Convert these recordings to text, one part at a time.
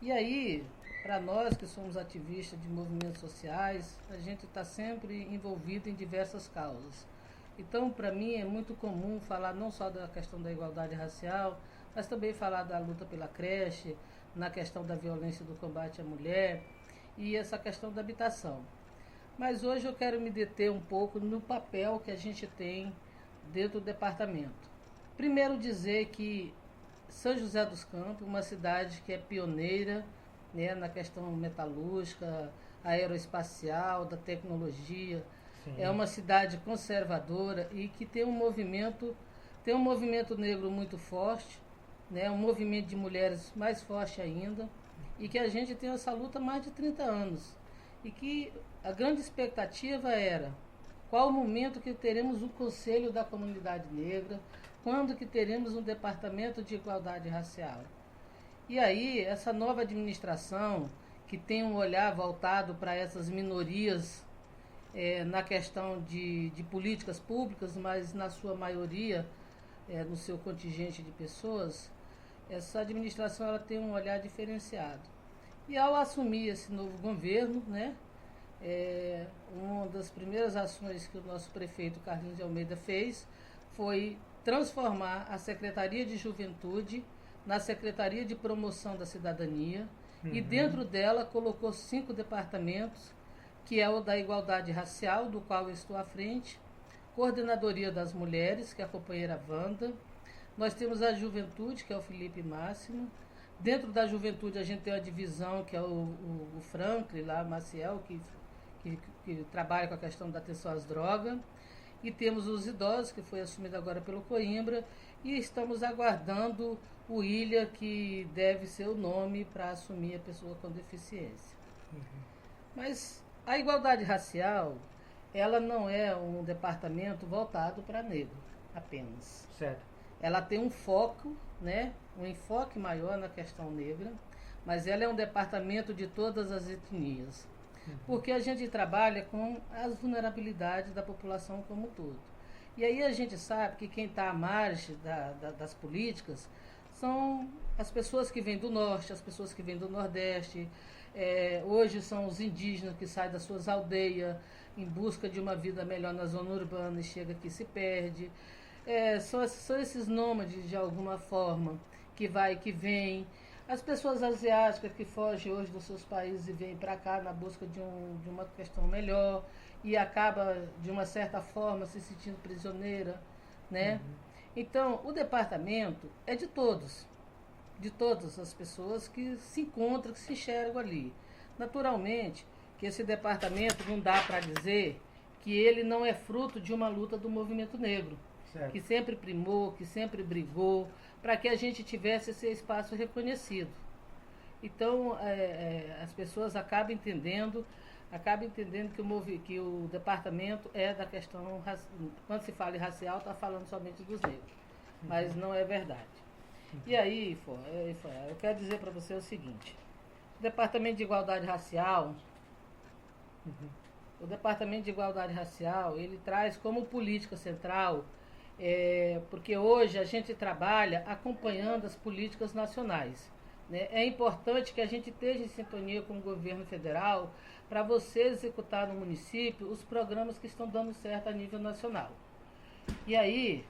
E aí, para nós que somos ativistas de movimentos sociais, a gente está sempre envolvido em diversas causas. Então, para mim, é muito comum falar não só da questão da igualdade racial, mas também falar da luta pela creche, na questão da violência do combate à mulher e essa questão da habitação. Mas hoje eu quero me deter um pouco no papel que a gente tem dentro do departamento. Primeiro dizer que São José dos Campos, uma cidade que é pioneira, né, na questão metalúrgica, aeroespacial, da tecnologia, é Sim. uma cidade conservadora e que tem um movimento negro muito forte, né, um movimento de mulheres mais forte ainda, e que a gente tem essa luta há mais de 30 anos. E que a grande expectativa era qual o momento que teremos um conselho da comunidade negra, quando que teremos um departamento de igualdade racial. E aí, essa nova administração, que tem um olhar voltado para essas minorias na questão de políticas públicas, mas na sua maioria, no seu contingente de pessoas, essa administração ela tem um olhar diferenciado. E ao assumir esse novo governo, né, uma das primeiras ações que o nosso prefeito Carlinhos de Almeida fez foi transformar a Secretaria de Juventude na Secretaria de Promoção da Cidadania e Uhum. dentro dela colocou 5 departamentos, que é o da Igualdade Racial, do qual eu estou à frente, Coordenadoria das Mulheres, que é a companheira Wanda, nós temos a Juventude, que é o Felipe Máximo, dentro da Juventude a gente tem a divisão, que é o Franklin, lá, Maciel, que trabalha com a questão da atenção às drogas, e temos os idosos, que foi assumido agora pelo Coimbra, e estamos aguardando o Ilha, que deve ser o nome para assumir a pessoa com deficiência. Mas a igualdade racial, ela não é um departamento voltado para negro apenas. Certo. Ela tem um foco, né, um enfoque maior na questão negra, mas ela é um departamento de todas as etnias, porque a gente trabalha com as vulnerabilidades da população como um todo. E aí a gente sabe que quem está à margem das políticas são as pessoas que vêm do norte, as pessoas que vêm do nordeste. Hoje são os indígenas que saem das suas aldeias em busca de uma vida melhor na zona urbana e chega aqui e se perde. São esses nômades de alguma forma que vai e que vem. As pessoas asiáticas que fogem hoje dos seus países e vêm para cá na busca de uma questão melhor e acaba de uma certa forma se sentindo prisioneira, né? Então, o departamento é de todas as pessoas que se encontram, que se enxergam ali. Naturalmente, que esse departamento não dá para dizer que ele não é fruto de uma luta do movimento negro, Certo. que sempre primou, que sempre brigou para que a gente tivesse esse espaço reconhecido. Então, as pessoas acabam entendendo que o departamento é da questão, quando se fala em racial, está falando somente dos negros, mas não é verdade. E aí, eu quero dizer para você o seguinte: o Departamento de Igualdade Racial, o Departamento de Igualdade Racial, ele traz como política central, porque hoje a gente trabalha acompanhando as políticas nacionais. Né? É importante que a gente esteja em sintonia com o governo federal para você executar no município os programas que estão dando certo a nível nacional. E aí,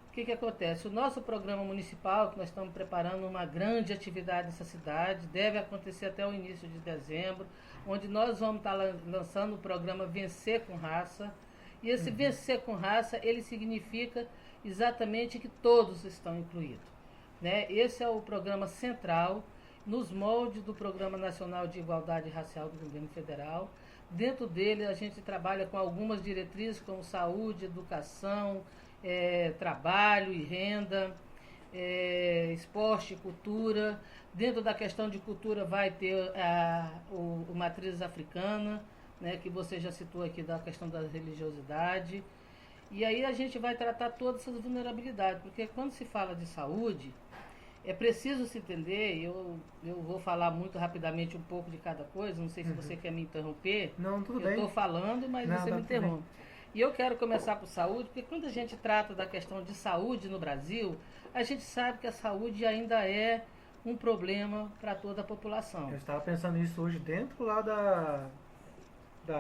o que acontece? O nosso programa municipal, que nós estamos preparando uma grande atividade nessa cidade, deve acontecer até o início de dezembro, onde nós vamos estar lançando o programa Vencer com Raça. E esse Vencer com Raça, ele significa exatamente que todos estão incluídos. Né? Esse é o programa central, nos moldes do Programa Nacional de Igualdade Racial do Governo Federal. Dentro dele, a gente trabalha com algumas diretrizes como saúde, educação, trabalho e renda, esporte e cultura. Dentro da questão de cultura vai ter o matriz africana, né, que você já citou aqui da questão da religiosidade. E aí a gente vai tratar todas essas vulnerabilidades, porque quando se fala de saúde, é preciso se entender, eu vou falar muito rapidamente um pouco de cada coisa, não sei se você quer me interromper, Não, tudo eu bem. estou falando, mas Não, você tá me tudo bem. interrompe. E eu quero começar por saúde, porque quando a gente trata da questão de saúde no Brasil, a gente sabe que a saúde ainda é um problema para toda a população. Eu estava pensando nisso hoje dentro lá como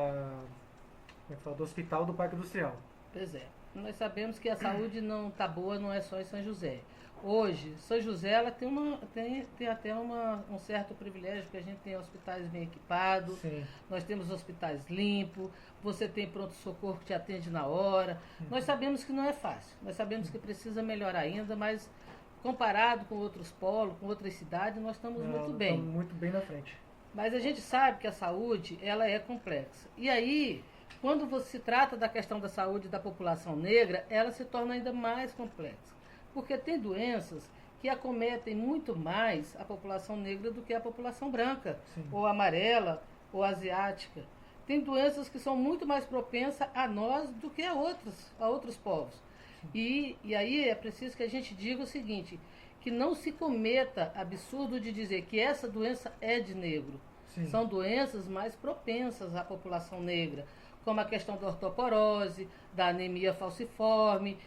é que fala? Do Hospital do Parque Industrial. Pois é. Nós sabemos que a saúde não está boa, não é só em São José. Hoje, São José ela tem até um certo privilégio, porque a gente tem hospitais bem equipados, Sim. nós temos hospitais limpos, você tem pronto-socorro que te atende na hora. Nós sabemos que não é fácil, nós sabemos que precisa melhorar ainda, mas comparado com outros polos, com outras cidades, nós estamos muito bem. Estamos muito bem na frente. Mas a gente sabe que a saúde ela é complexa. E aí, quando você trata da questão da saúde da população negra, ela se torna ainda mais complexa. Porque tem doenças que acometem muito mais a população negra do que a população branca, Sim. ou amarela, ou asiática. Tem doenças que são muito mais propensas a nós do que a outros povos. E aí é preciso que a gente diga o seguinte, que não se cometa absurdo de dizer que essa doença é de negro. Sim. São doenças mais propensas à população negra, como a questão da ortoporose, da anemia falciforme,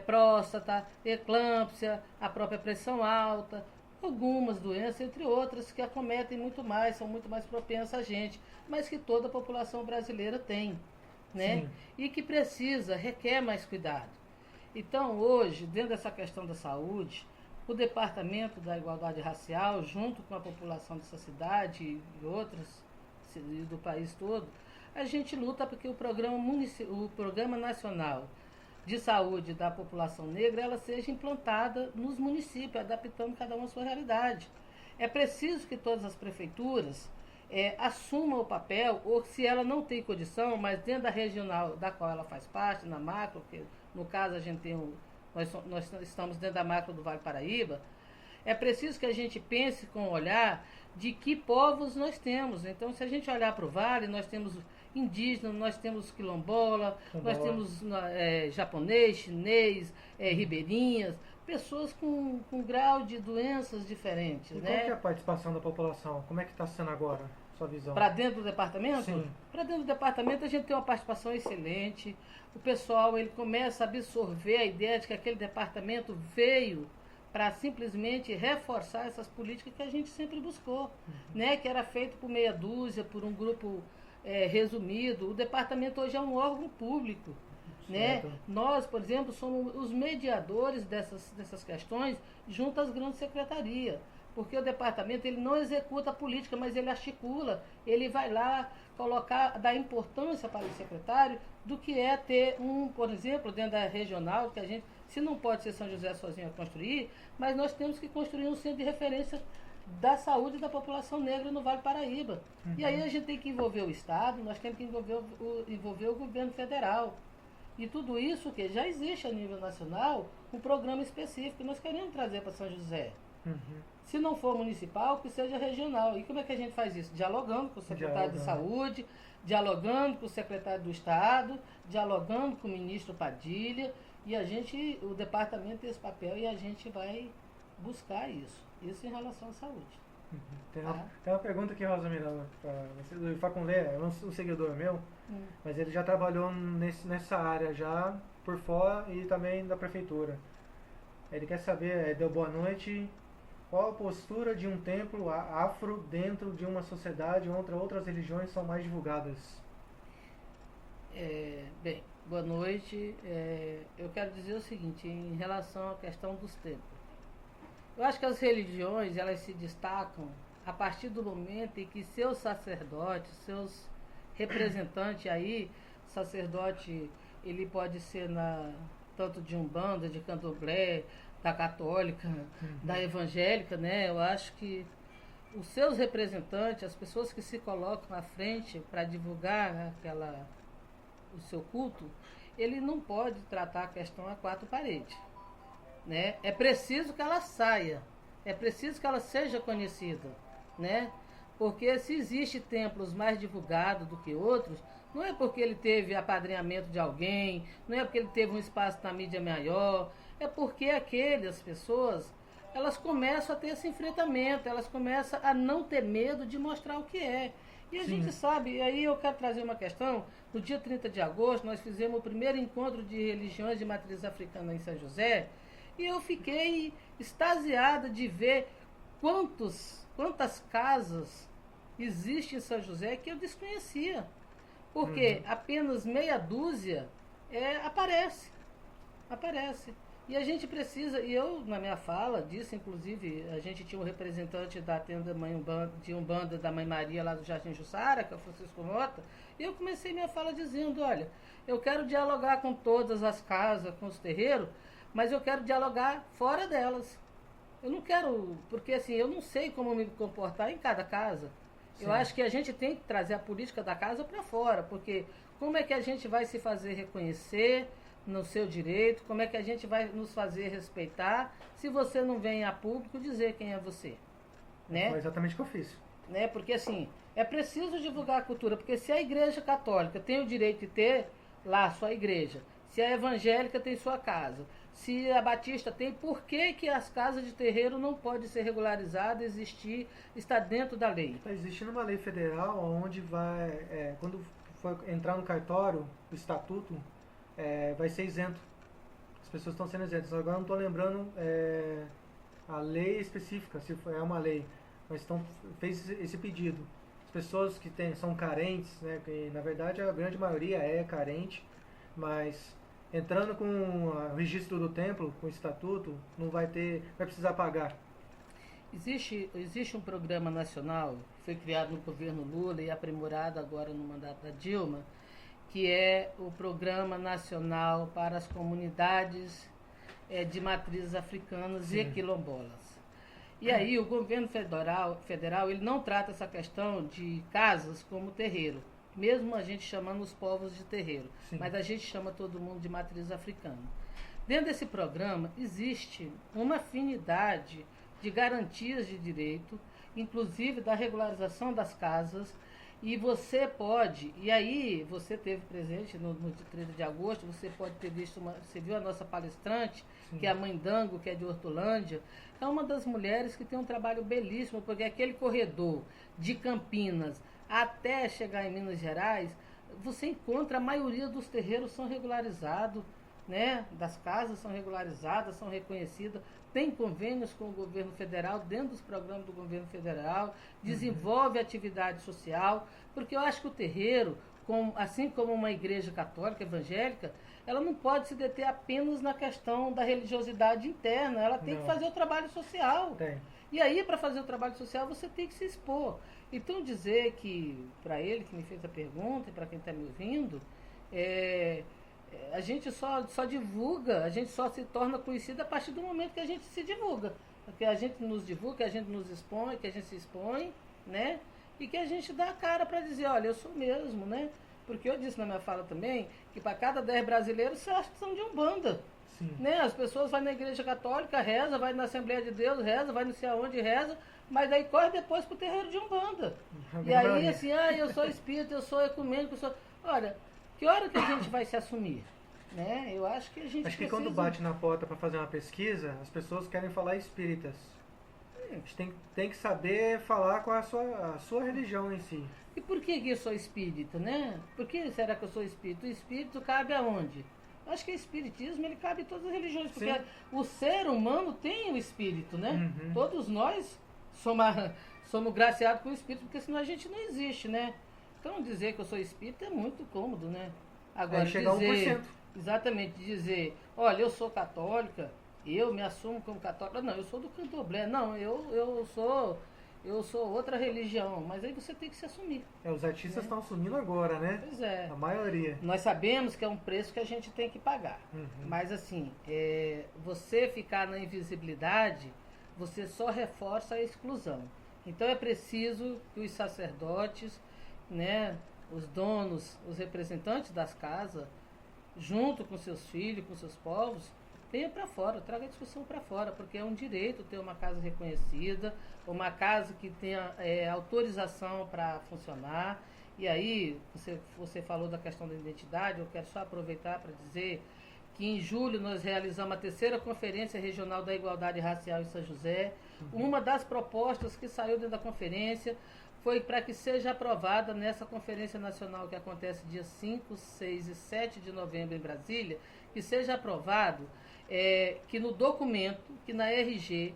próstata, eclâmpsia, a própria pressão alta, algumas doenças, entre outras, que acometem muito mais, são muito mais propensas a gente, mas que toda a população brasileira tem, né? Sim. E que requer mais cuidado. Então, hoje, dentro dessa questão da saúde, o Departamento da Igualdade Racial, junto com a população dessa cidade e outras do país todo, a gente luta porque o Programa Nacional de Saúde da População Negra ela seja implantada nos municípios, adaptando cada uma à sua realidade. É preciso que todas as prefeituras assumam o papel, ou se ela não tem condição, mas dentro da regional da qual ela faz parte, na macro, que no caso a gente tem nós estamos dentro da macro do Vale Paraíba, é preciso que a gente pense com o olhar de que povos nós temos. Então, se a gente olhar para o Vale, nós temos indígena, nós temos quilombola, nós temos japonês, chinês, ribeirinhas, pessoas com grau de doenças diferentes. E né? qual que é a participação da população? Como é que está sendo agora, sua visão? Para dentro do departamento? Sim. Para dentro do departamento a gente tem uma participação excelente. O pessoal ele começa a absorver a ideia de que aquele departamento veio para simplesmente reforçar essas políticas que a gente sempre buscou, né? Que era feito por meia dúzia, por um grupo resumido. O departamento hoje é um órgão público. Né? Nós, por exemplo, somos os mediadores dessas questões junto às grandes secretarias. Porque o departamento ele não executa a política, mas ele articula, ele vai lá dar importância para o secretário do que é ter por exemplo, dentro da regional, que a gente, se não pode ser São José sozinho a construir, mas nós temos que construir um centro de referência da saúde da população negra no Vale Paraíba. E aí a gente tem que envolver o Estado, nós temos que envolver o governo federal. E tudo isso que já existe a nível nacional, um programa específico que nós queremos trazer para São José. Se não for municipal, que seja regional. E como é que a gente faz isso? Dialogando com o secretário de Saúde, dialogando com o secretário do Estado, dialogando com o ministro Padilha, e o departamento tem esse papel e a gente vai buscar isso. Isso em relação à saúde. Tem uma pergunta aqui, Rosamira, para você, do Facundé, é um seguidor meu, mas ele já trabalhou nessa área já por fora e também da prefeitura. Ele quer saber, deu boa noite, qual a postura de um templo afro dentro de uma sociedade onde outras religiões são mais divulgadas? Bem, boa noite. Eu quero dizer o seguinte, em relação à questão dos templos. Eu acho que as religiões, elas se destacam a partir do momento em que seus sacerdotes, seus representantes aí, sacerdote, ele pode ser tanto de Umbanda, de Candomblé, da católica, da evangélica, né? Eu acho que os seus representantes, as pessoas que se colocam à frente para divulgar o seu culto, ele não pode tratar a questão a quatro paredes. Né? É preciso que ela saia, é preciso que ela seja conhecida, né? Porque se existe templos mais divulgados do que outros, não é porque ele teve apadrinhamento de alguém, não é porque ele teve um espaço na mídia maior, é porque aquelas pessoas, elas começam a ter esse enfrentamento, elas começam a não ter medo de mostrar o que é. E a gente sabe, e aí eu quero trazer uma questão, no dia 30 de agosto nós fizemos o primeiro encontro de religiões de matriz africana em São José, e eu fiquei extasiada de ver quantas casas existem em São José que eu desconhecia. Porque apenas meia dúzia aparece. E a gente precisa, e eu na minha fala disse, inclusive, a gente tinha um representante da tenda de Umbanda da Mãe Maria lá do Jardim Jussara, que é o Francisco Mota, e eu comecei minha fala dizendo, olha, eu quero dialogar com todas as casas, com os terreiros, mas eu quero dialogar fora delas. Eu não quero, porque assim, eu não sei como me comportar em cada casa. Sim. Eu acho que a gente tem que trazer a política da casa para fora, porque como é que a gente vai se fazer reconhecer no seu direito, como é que a gente vai nos fazer respeitar se você não vem a público dizer quem é você, né? Foi exatamente o que eu fiz. Né? Porque assim, é preciso divulgar a cultura, porque se a Igreja Católica tem o direito de ter lá a sua igreja, se a evangélica tem sua casa, se a batista tem, por que que as casas de terreiro não podem ser regularizadas, existir, estar dentro da lei? Está existindo uma lei federal onde vai, quando for entrar no cartório, o estatuto, vai ser isento. As pessoas estão sendo isentas. Agora não estou lembrando a lei específica, se é uma lei, mas fez esse pedido. As pessoas que são carentes, né, que na verdade a grande maioria é carente, mas entrando com o registro do templo, com o estatuto, vai precisar pagar. Existe um programa nacional que foi criado no governo Lula e aprimorado agora no mandato da Dilma, que é o Programa Nacional para as Comunidades de Matrizes Africanas Sim. e Quilombolas. E aí o governo federal ele não trata essa questão de casas como terreiro, mesmo a gente chamando os povos de terreiro, Sim. mas a gente chama todo mundo de matriz africana. Dentro desse programa existe uma afinidade de garantias de direito, inclusive da regularização das casas, e você pode, e aí você teve presente no 13 de agosto, você pode ter visto, você viu a nossa palestrante, Sim. que é a Mãe Dango, que é de Hortolândia, é uma das mulheres que tem um trabalho belíssimo, porque aquele corredor de Campinas até chegar em Minas Gerais, você encontra, a maioria dos terreiros são regularizados, né? Das casas são regularizadas, são reconhecidas, tem convênios com o governo federal, dentro dos programas do governo federal, desenvolve atividade social, porque eu acho que o terreiro, assim como uma igreja católica, evangélica, ela não pode se deter apenas na questão da religiosidade interna, ela tem que fazer o trabalho social. Tem. E aí, para fazer o trabalho social, você tem que se expor. Então, dizer que, para ele que me fez a pergunta, e para quem está me ouvindo, a gente só divulga, a gente só se torna conhecido a partir do momento que a gente se divulga. Que a gente nos divulga, que a gente nos expõe, que a gente se expõe, né? E que a gente dá a cara para dizer, olha, eu sou mesmo, né? Porque eu disse na minha fala também que para cada 10 brasileiros, você acha que são de Umbanda. Né? As pessoas vão na igreja católica, reza, vai na Assembleia de Deus, reza, vai não sei aonde, reza, mas aí corre depois pro terreiro de Umbanda. E aí, assim, eu sou espírita, eu sou ecumênico, eu sou... Olha, que hora que a gente vai se assumir? Né? Eu acho que a gente Acho que quando bate na porta para fazer uma pesquisa, as pessoas querem falar espíritas. A gente tem que saber falar com a sua religião em si. E por que eu sou espírita, né? Por que será que eu sou espírita? O espírito cabe aonde? Acho que o espiritismo ele cabe em todas as religiões, porque Sim. o ser humano tem o espírito, né? Todos nós somos graciados com o espírito, porque senão a gente não existe, né? Então dizer que eu sou espírita é muito cômodo, né? Agora chegar dizer, 1%. Exatamente, dizer, olha, eu sou católica, eu me assumo como católica, não, eu sou do candomblé, não, eu sou outra religião, mas aí você tem que se assumir. Os artistas estão assumindo agora, né? Pois é. A maioria. Nós sabemos que é um preço que a gente tem que pagar. Mas assim, você ficar na invisibilidade, você só reforça a exclusão. Então é preciso que os sacerdotes, né, os donos, os representantes das casas, junto com seus filhos, com seus povos, venha para fora, traga a discussão para fora, porque é um direito ter uma casa reconhecida, uma casa que tenha autorização para funcionar. E aí, você falou da questão da identidade, eu quero só aproveitar para dizer que em julho nós realizamos a 3ª Conferência Regional da Igualdade Racial em São José. Uma das propostas que saiu dentro da conferência foi para que seja aprovada nessa Conferência Nacional que acontece dia 5, 6 e 7 de novembro em Brasília, que seja aprovado que no documento, que na RG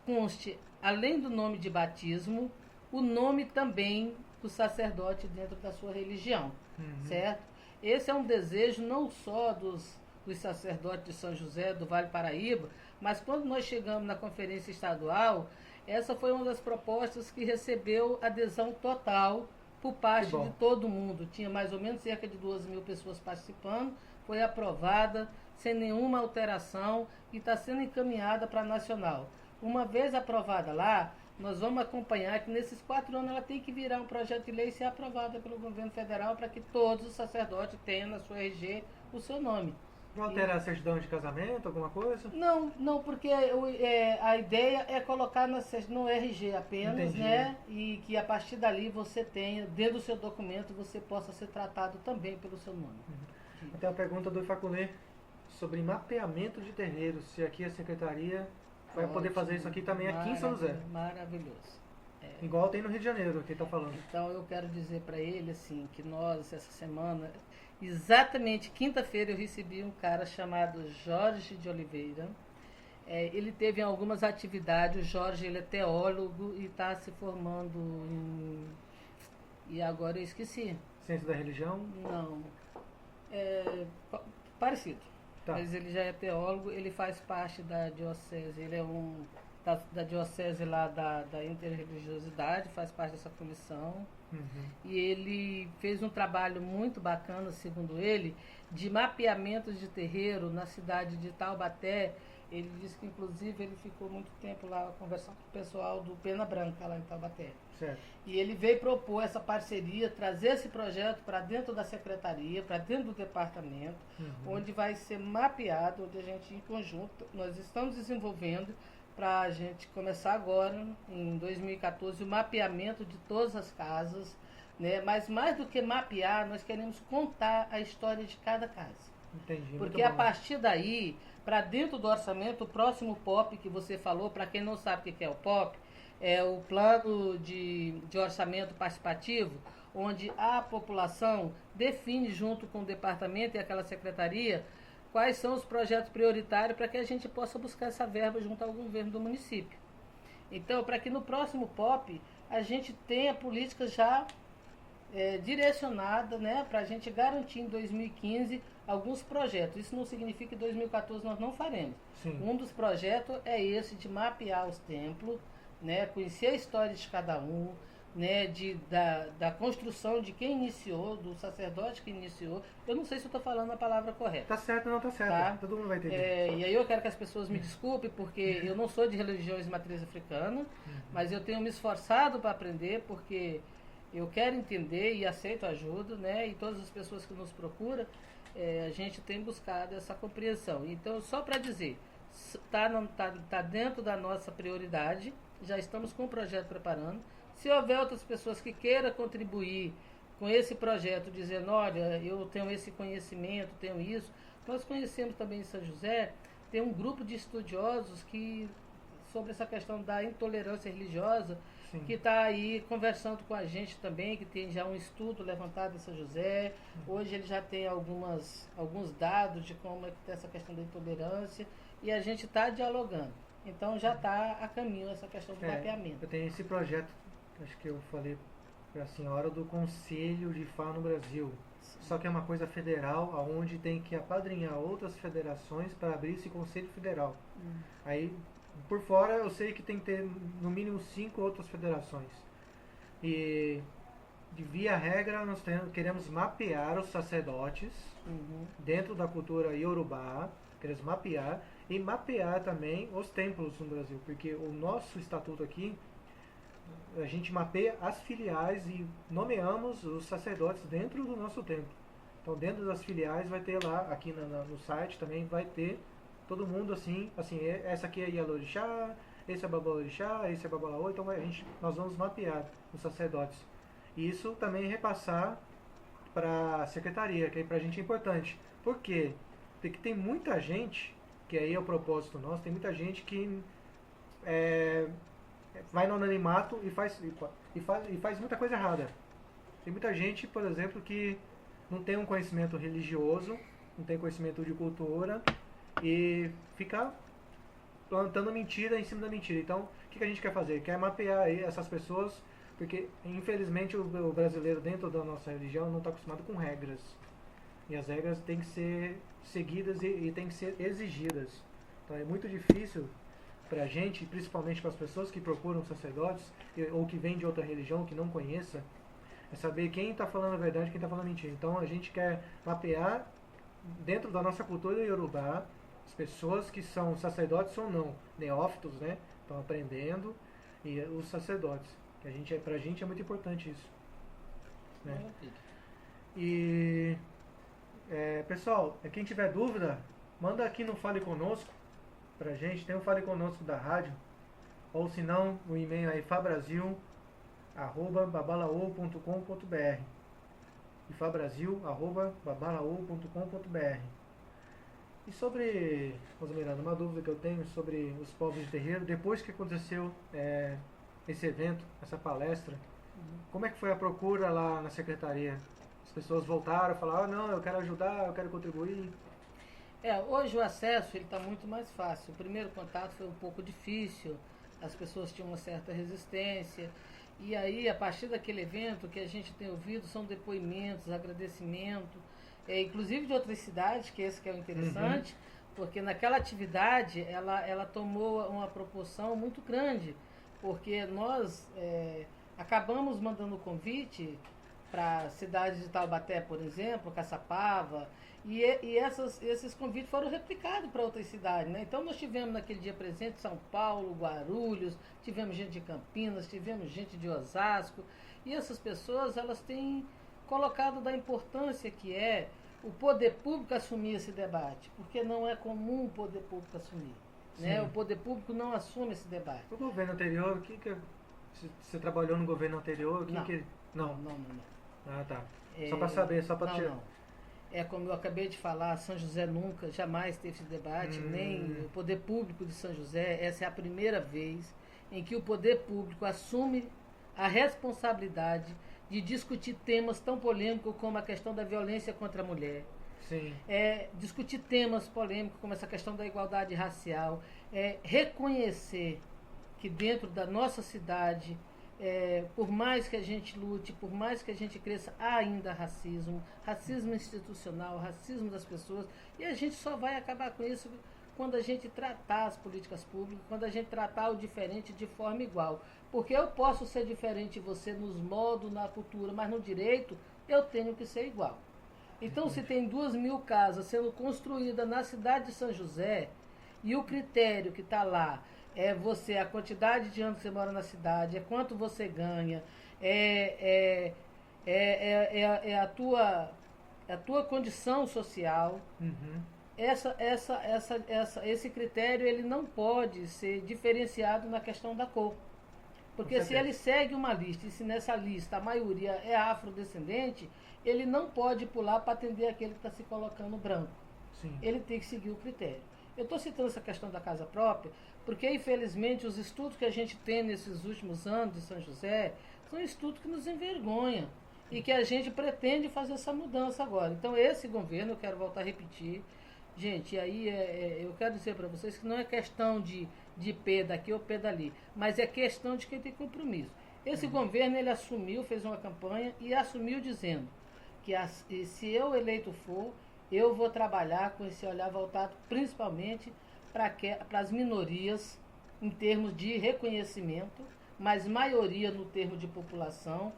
conste além do nome de batismo, o nome também do sacerdote dentro da sua religião, certo? Esse é um desejo não só dos sacerdotes de São José do Vale Paraíba, mas quando nós chegamos na conferência estadual, essa foi uma das propostas que recebeu adesão total por parte de todo mundo. Tinha mais ou menos cerca de 2.000 pessoas participando, foi aprovada sem nenhuma alteração e está sendo encaminhada para a nacional. Uma vez aprovada lá, nós vamos acompanhar que nesses 4 anos ela tem que virar um projeto de lei e ser aprovada pelo governo federal para que todos os sacerdotes tenham na sua RG o seu nome. Não altera a certidão de casamento, alguma coisa? Não, porque a ideia é colocar no RG apenas, Entendi. né? E que a partir dali você tenha, dentro do seu documento, você possa ser tratado também pelo seu nome. Tem a pergunta do Ifaculê sobre mapeamento de terreiros, se aqui a secretaria vai poder fazer isso aqui também aqui em São José. Maravilhoso. Igual tem no Rio de Janeiro, que está falando. Então eu quero dizer para ele assim, que nós, essa semana, exatamente quinta-feira, eu recebi um cara chamado Jorge de Oliveira. Ele teve algumas atividades, o Jorge ele é teólogo e está se formando em... E agora eu esqueci. Ciência da religião? Não. Parecido. Tá. Mas ele já é teólogo, ele faz parte da diocese, ele é da diocese lá da interreligiosidade, faz parte dessa comissão. E ele fez um trabalho muito bacana, segundo ele, de mapeamentos de terreiro na cidade de Taubaté. Ele disse que, inclusive, ele ficou muito tempo lá conversando com o pessoal do Pena Branca, lá em Taubaté. Certo. E ele veio propor essa parceria, trazer esse projeto para dentro da secretaria, para dentro do departamento, onde vai ser mapeado, onde a gente, em conjunto, nós estamos desenvolvendo para a gente começar agora, em 2014, o mapeamento de todas as casas, né? Mas mais do que mapear, nós queremos contar a história de cada casa. Entendi. Porque a partir daí, para dentro do orçamento, o próximo POP que você falou, para quem não sabe o que é o POP, é o plano de orçamento participativo, onde a população define junto com o departamento e aquela secretaria quais são os projetos prioritários para que a gente possa buscar essa verba junto ao governo do município. Então, para que no próximo POP a gente tenha políticas já direcionadas, né, para a gente garantir em 2015 alguns projetos. Isso não significa que em 2014 nós não faremos. Sim. Um dos projetos é esse de mapear os templos, né, conhecer a história de cada um, né, da construção de quem iniciou, do sacerdote que iniciou. Eu não sei se eu estou falando a palavra correta. Tá certo, não tá certo. Tá? Todo mundo vai entender. E aí eu quero que as pessoas me desculpem, porque eu não sou de religiões de matriz africana, mas eu tenho me esforçado para aprender, porque eu quero entender e aceito ajuda, né, e todas as pessoas que nos procuram, a gente tem buscado essa compreensão. Então, só para dizer, tá dentro da nossa prioridade, já estamos com o projeto preparando. Se houver outras pessoas que queiram contribuir com esse projeto, dizendo, olha, eu tenho esse conhecimento, tenho isso, nós conhecemos também em São José, tem um grupo de estudiosos que, sobre essa questão da intolerância religiosa, Sim. que está aí conversando com a gente também, que tem já um estudo levantado em São José. Hoje ele já tem alguns dados de como é que está essa questão da intolerância, e a gente está dialogando. Então já está a caminho essa questão do mapeamento. Eu tenho esse projeto, acho que eu falei para a senhora, do Conselho de Fá no Brasil. Sim. Só que é uma coisa federal, onde tem que apadrinhar outras federações para abrir esse Conselho Federal. Aí, por fora, eu sei que tem que ter no mínimo 5 outras federações. E, de via regra, nós queremos mapear os sacerdotes dentro da cultura iorubá, queremos mapear, e mapear também os templos no Brasil, porque o nosso estatuto aqui, a gente mapeia as filiais e nomeamos os sacerdotes dentro do nosso templo. Então, dentro das filiais vai ter lá, aqui no site também vai ter todo mundo assim, essa aqui é Yalorixá, esse é Babalorixá, esse é Babalaô, então nós vamos mapear os sacerdotes. E isso também repassar para a secretaria, que para a gente é importante. Por quê? Porque tem muita gente, que aí é o propósito nosso, tem muita gente que vai no anonimato e faz muita coisa errada. Tem muita gente, por exemplo, que não tem um conhecimento religioso, não tem conhecimento de cultura e fica plantando mentira em cima da mentira. Então, O que a gente quer fazer? Quer mapear aí essas pessoas, porque infelizmente o brasileiro dentro da nossa religião não está acostumado com regras. E as regras têm que ser seguidas e têm que ser exigidas. Então é muito difícil para a gente, principalmente para as pessoas que procuram sacerdotes ou que vêm de outra religião, que não conheça, é saber quem está falando a verdade e quem está falando mentira. Então a gente quer mapear dentro da nossa cultura iorubá as pessoas que são sacerdotes ou não, neófitos, né? Estão aprendendo, e os sacerdotes. Que pra gente é muito importante isso. Né? E pessoal, quem tiver dúvida, manda aqui no Fale Conosco pra gente. Tem o Fale Conosco da rádio, ou se não, o e-mail aí fabrasil@babalaô.com.br e fabrasil@babalaô.com.br. E sobre, Rosamiranda, uma dúvida que eu tenho sobre os povos de terreiro, depois que aconteceu esse evento, essa palestra, como é que foi a procura lá na secretaria? As pessoas voltaram e falaram, não, eu quero ajudar, eu quero contribuir. Hoje o acesso está muito mais fácil. O primeiro contato foi um pouco difícil, as pessoas tinham uma certa resistência. E aí, a partir daquele evento, que a gente tem ouvido são depoimentos, agradecimento, inclusive de outras cidades, que esse que é o interessante, porque naquela atividade ela tomou uma proporção muito grande, porque nós acabamos mandando o convite para cidades de Taubaté, por exemplo, Caçapava, e esses convites foram replicados para outras cidades, né? Então nós tivemos naquele dia presente São Paulo, Guarulhos, tivemos gente de Campinas, tivemos gente de Osasco, e essas pessoas elas têm colocado da importância que é o poder público assumir esse debate, porque não é comum o poder público assumir. Né? O poder público não assume esse debate. O governo anterior, você trabalhou no governo anterior? Não. Ah, tá. Só para saber, só para não. Como eu acabei de falar, São José nunca, jamais teve esse debate, nem o poder público de São José. Essa é a primeira vez em que o poder público assume a responsabilidade de discutir temas tão polêmicos como a questão da violência contra a mulher. Sim. Discutir temas polêmicos como essa questão da igualdade racial, reconhecer que dentro da nossa cidade, por mais que a gente lute, por mais que a gente cresça, há ainda racismo institucional, racismo das pessoas, e a gente só vai acabar com isso quando a gente tratar as políticas públicas, quando a gente tratar o diferente de forma igual. Porque eu posso ser diferente de você nos modos, na cultura, mas no direito eu tenho que ser igual. Então, se tem 2.000 casas sendo construídas na cidade de São José, e o critério que está lá é a quantidade de anos que você mora na cidade, é quanto você ganha, a tua condição social. Esse critério ele não pode ser diferenciado na questão da cor. Porque se ele segue uma lista, e se nessa lista a maioria é afrodescendente, ele não pode pular para atender aquele que está se colocando branco. Sim. Ele tem que seguir o critério. Eu estou citando essa questão da casa própria, porque infelizmente os estudos que a gente tem nesses últimos anos de São José são estudos que nos envergonham e que a gente pretende fazer essa mudança agora. Então esse governo, eu quero voltar a repetir, gente, aí eu quero dizer para vocês que não é questão de pé daqui ou pé dali, mas é questão de quem tem compromisso. Esse governo, ele assumiu, fez uma campanha e assumiu dizendo que se eu eleito for, eu vou trabalhar com esse olhar voltado principalmente para as minorias em termos de reconhecimento, mas maioria no termo de população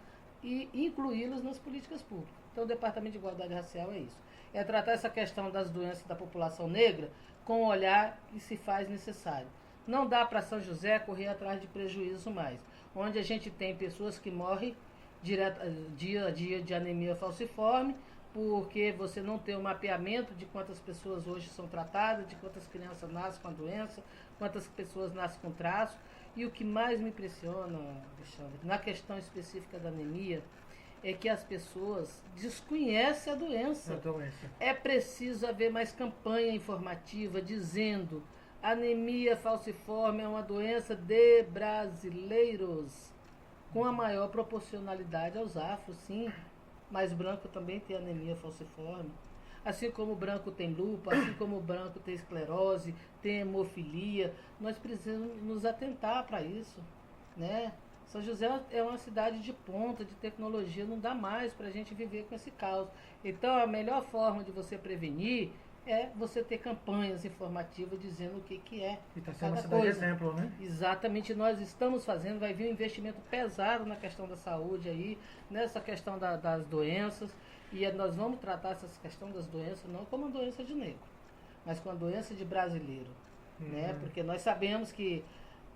e incluí-los nas políticas públicas. Então o Departamento de Igualdade Racial é isso. É tratar essa questão das doenças da população negra com o olhar que se faz necessário. Não dá para São José correr atrás de prejuízo mais, onde a gente tem pessoas que morrem dia a dia de anemia falciforme, porque você não tem o mapeamento de quantas pessoas hoje são tratadas, de quantas crianças nascem com a doença, quantas pessoas nascem com traço. E o que mais me impressiona, Alexandre, na questão específica da anemia, é que as pessoas desconhecem a doença. É preciso haver mais campanha informativa dizendo: anemia falciforme é uma doença de brasileiros, com a maior proporcionalidade aos afros, sim, mas branco também tem anemia falciforme. Assim como o branco tem lúpus, assim como o branco tem esclerose, tem hemofilia, nós precisamos nos atentar para isso, né? São José é uma cidade de ponta, de tecnologia, não dá mais para a gente viver com esse caos. Então, a melhor forma de você prevenir é você ter campanhas informativas dizendo o que é E está sendo uma cada cidade coisa. exemplo, né? Exatamente, nós estamos fazendo, vai vir um investimento pesado na questão da saúde aí, nessa questão das doenças, e nós vamos tratar essa questão das doenças não como uma doença de negro, mas como uma doença de brasileiro, né? Porque nós sabemos que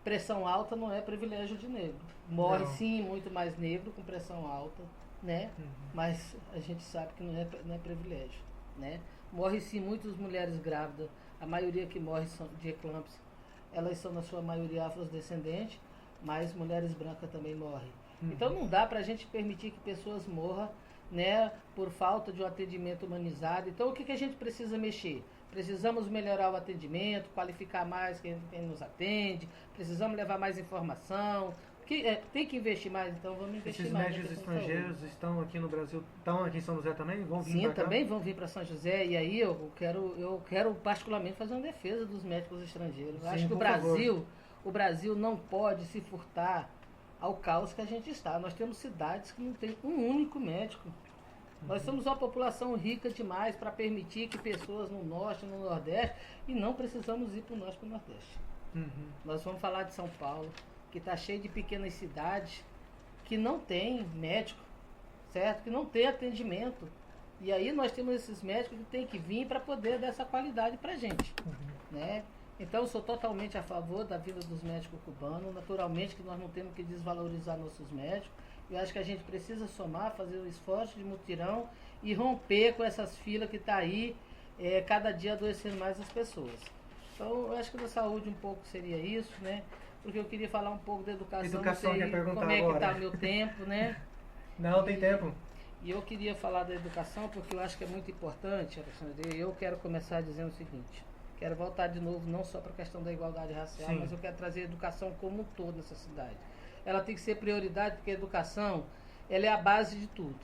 pressão alta não é privilégio de negro. Morre sim muito mais negro com pressão alta, né? Mas a gente sabe que não é privilégio, né? Morre sim muitas mulheres grávidas, a maioria que morre são de eclâmpsia, elas são na sua maioria afrodescendentes, mas mulheres brancas também morrem. Então não dá para a gente permitir que pessoas morram, né, por falta de um atendimento humanizado. Então o que a gente precisa mexer? Precisamos melhorar o atendimento, qualificar mais quem nos atende, precisamos levar mais informação. Tem que investir mais, então vamos investir mais. Esses médicos estrangeiros estão aqui no Brasil, estão aqui em São José também? Vão vir Sim, pra cá? também vão vir para São José, e aí eu quero particularmente fazer uma defesa dos médicos estrangeiros. Eu acho que o Brasil não pode se furtar ao caos que a gente está. Nós temos cidades que não tem um único médico. Nós somos uma população rica demais para permitir que pessoas no Norte, no Nordeste, e não precisamos ir para o Norte e para o Nordeste. Nós vamos falar de São Paulo, que está cheio de pequenas cidades que não tem médico, certo? Que não tem atendimento. E aí nós temos esses médicos que têm que vir para poder dar essa qualidade para a gente, né? Então eu sou totalmente a favor da vida dos médicos cubanos. Naturalmente que nós não temos que desvalorizar nossos médicos. Eu acho que a gente precisa somar, fazer um esforço de mutirão e romper com essas filas que está aí, cada dia adoecendo mais as pessoas. Então eu acho que da saúde um pouco seria isso, né? Porque eu queria falar um pouco da educação, não sei como é que está o meu tempo, né? Não, tem tempo. E eu queria falar da educação porque eu acho que é muito importante, Alexandre. Eu quero começar dizendo o seguinte, quero voltar de novo não só para a questão da igualdade racial, mas eu quero trazer a educação como um todo nessa cidade. Ela tem que ser prioridade porque a educação, ela é a base de tudo,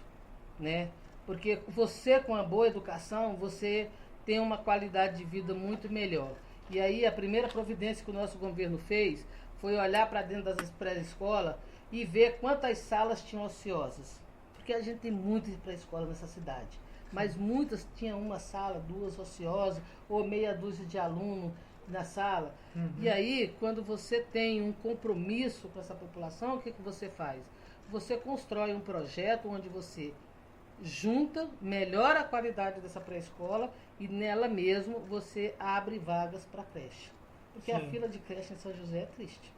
né? Porque você com a boa educação, você tem uma qualidade de vida muito melhor. E aí a primeira providência que o nosso governo fez foi olhar para dentro das pré-escolas e ver quantas salas tinham ociosas. Porque a gente tem muitas pré-escolas nessa cidade, mas muitas tinham uma sala, duas ociosas, ou meia dúzia de alunos na sala. E aí, quando você tem um compromisso com essa população, o que você faz? Você constrói um projeto onde você junta, melhora a qualidade dessa pré-escola e nela mesmo você abre vagas para creche. Porque a fila de creche em São José é triste,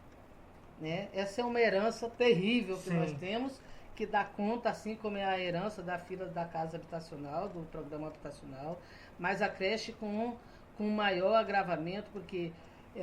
né? Essa é uma herança terrível que nós temos, que dá conta, assim como é a herança da fila da casa habitacional, do programa habitacional, mas a creche com maior agravamento, porque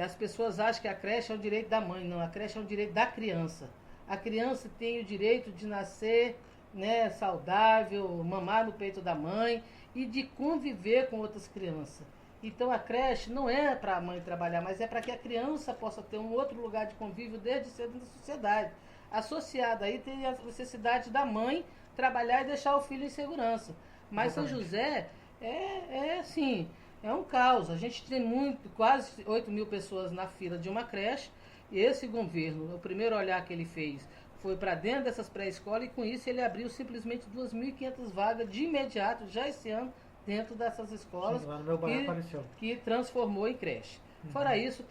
as pessoas acham que a creche é o direito da mãe. Não, a creche é o direito da criança. A criança tem o direito de nascer, né, saudável, mamar no peito da mãe e de conviver com outras crianças. Então a creche não é para a mãe trabalhar, mas é para que a criança possa ter um outro lugar de convívio desde cedo na sociedade. Associado aí tem a necessidade da mãe trabalhar e deixar o filho em segurança. Mas São José assim, é um caos. A gente tem quase 8 mil pessoas na fila de uma creche, e esse governo, o primeiro olhar que ele fez foi para dentro dessas pré-escolas, e com isso ele abriu simplesmente 2.500 vagas de imediato, já esse ano, dentro dessas escolas. Sim, lá no meu bairro apareceu. Que transformou em creche. Fora isso,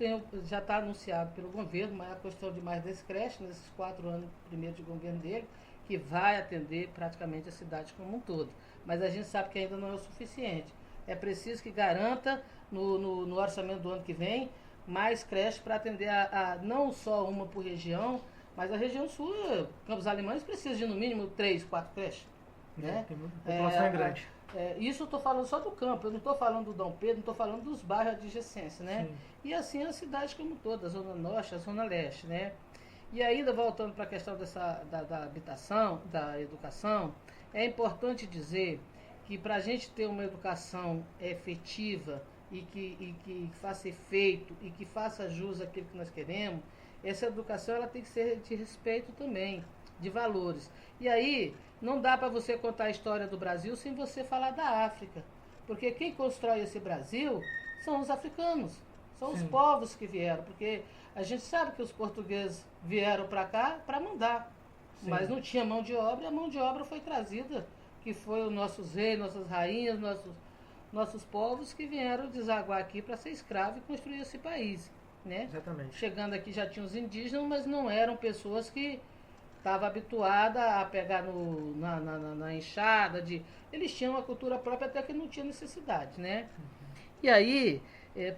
já está anunciado pelo governo, mas a questão de mais 10 creches, nesses 4 anos primeiro de governo dele, que vai atender praticamente a cidade como um todo. Mas a gente sabe que ainda não é o suficiente. É preciso que garanta, no orçamento do ano que vem, mais creches para atender não só uma por região, mas a região sul, Campos Alemães, precisa de no mínimo 3, 4 creches. Né? A população é grande. Isso eu estou falando só do campo, eu não estou falando do Dom Pedro, não estou falando dos bairros adjacentes, né? Sim. E assim a cidade como toda, a Zona Norte, a Zona Leste, né? E ainda voltando para a questão da habitação, da educação, é importante dizer que para a gente ter uma educação efetiva e que faça efeito e que faça jus àquilo que nós queremos, essa educação ela tem que ser de respeito também, de valores. E aí, não dá para você contar a história do Brasil sem você falar da África. Porque quem constrói esse Brasil são os africanos, são os Sim. povos que vieram, porque a gente sabe que os portugueses vieram para cá para mandar, Sim. mas não tinha mão de obra, e a mão de obra foi trazida, que foi os nossos reis, nossas rainhas, nossos povos que vieram desaguar aqui para ser escravo e construir esse país, né? Exatamente. Chegando aqui já tinha os indígenas, mas não eram pessoas que estavam habituadas a pegar na enxada, eles tinham uma cultura própria até que não tinha necessidade, né? E aí,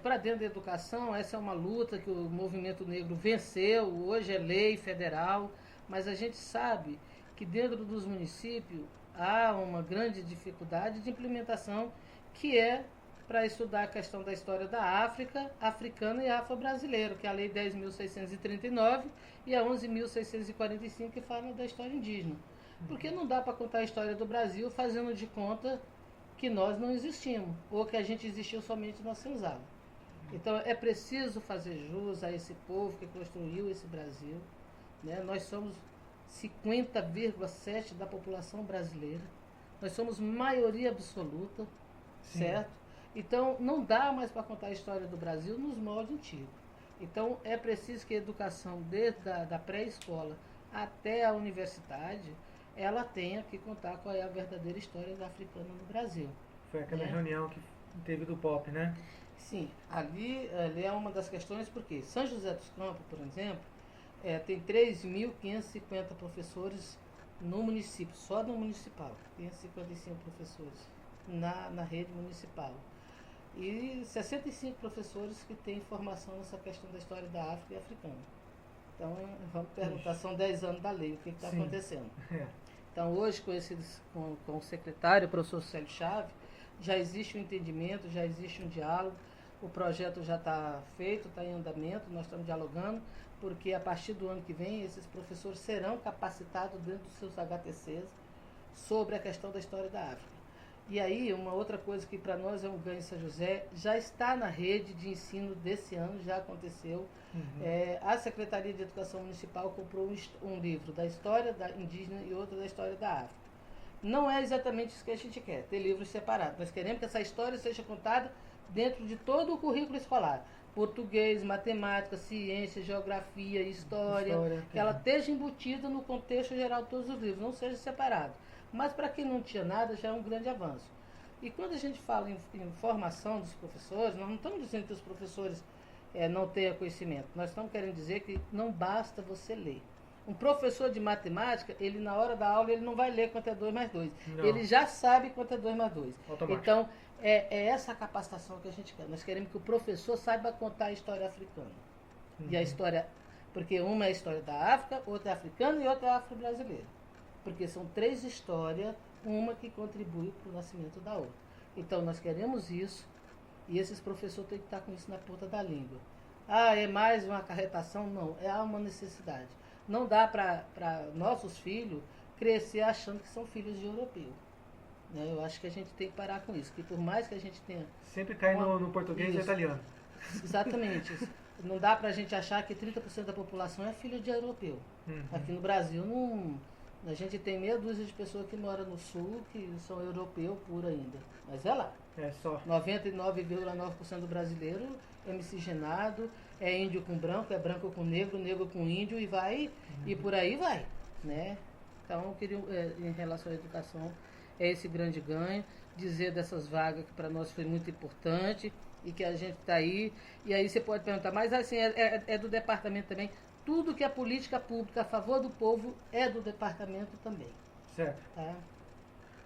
para dentro da educação, essa é uma luta que o movimento negro venceu, hoje é lei federal, mas a gente sabe que dentro dos municípios há uma grande dificuldade de implementação, que é para estudar a questão da história da África, africana e afro-brasileiro, que é a Lei 10.639 e a 11.645, que falam da história indígena. Porque não dá para contar a história do Brasil fazendo de conta que nós não existimos, ou que a gente existiu somente na senzala. Então é preciso fazer jus a esse povo que construiu esse Brasil, né? Nós somos 50,7% da população brasileira, nós somos maioria absoluta, Sim. certo? Então não dá mais para contar a história do Brasil nos moldes antigos. Então é preciso que a educação, desde da pré-escola até a universidade, ela tenha que contar qual é a verdadeira história da africana no Brasil. Foi aquela reunião que teve do POP, né? Sim, ali é uma das questões, porque São José dos Campos, por exemplo, tem 3.550 professores no município, só no municipal, 555 professores na rede municipal. E 65 professores que têm formação nessa questão da história da África e africana. Então, vamos perguntar, são 10 anos da lei, o que está acontecendo? Então, hoje, com o secretário, o professor Célio Chaves, já existe um entendimento, já existe um diálogo, o projeto já está feito, está em andamento, nós estamos dialogando, porque a partir do ano que vem, esses professores serão capacitados dentro dos seus HTCs sobre a questão da história da África. E aí, uma outra coisa que para nós é um ganho em São José, já está na rede de ensino desse ano, já aconteceu. A Secretaria de Educação Municipal comprou um livro da história da indígena e outro da história da África. Não é exatamente isso que a gente quer, ter livros separados. Nós queremos que essa história seja contada dentro de todo o currículo escolar. Português, matemática, ciência, geografia, história, que ela esteja embutida no contexto geral de todos os livros, não seja separado. Mas para quem não tinha nada, já é um grande avanço. E quando a gente fala em formação dos professores, nós não estamos dizendo que os professores não tenham conhecimento. Nós estamos querendo dizer que não basta você ler. Um professor de matemática, ele na hora da aula, ele não vai ler quanto é 2 mais 2. Não. Ele já sabe quanto é 2 mais 2. Automático. Então, é essa capacitação que a gente quer. Nós queremos que o professor saiba contar a história africana. E a história, porque uma é a história da África, outra é africana e outra é afro-brasileira. Porque são 3 histórias, uma que contribui para o nascimento da outra. Então, nós queremos isso, e esses professores têm que estar com isso na ponta da língua. É mais uma acarretação? Não, há uma necessidade. Não dá para nossos filhos crescer achando que são filhos de europeu. Né? Eu acho que a gente tem que parar com isso, que por mais que a gente tenha... Sempre cai no português e italiano. Exatamente. Não dá para a gente achar que 30% da população é filho de europeu. Aqui no Brasil, a gente tem meia dúzia de pessoas que moram no sul, que são europeu puro ainda. Mas é lá. É só. 99,9% do brasileiro é miscigenado, é índio com branco, é branco com negro, negro com índio, e vai, e por aí vai, né? Então, eu queria, em relação à educação, esse grande ganho, dizer dessas vagas que para nós foi muito importante e que a gente está aí. E aí você pode perguntar, mas assim, é do departamento também. Tudo que é política pública a favor do povo é do departamento também. Certo. Tá?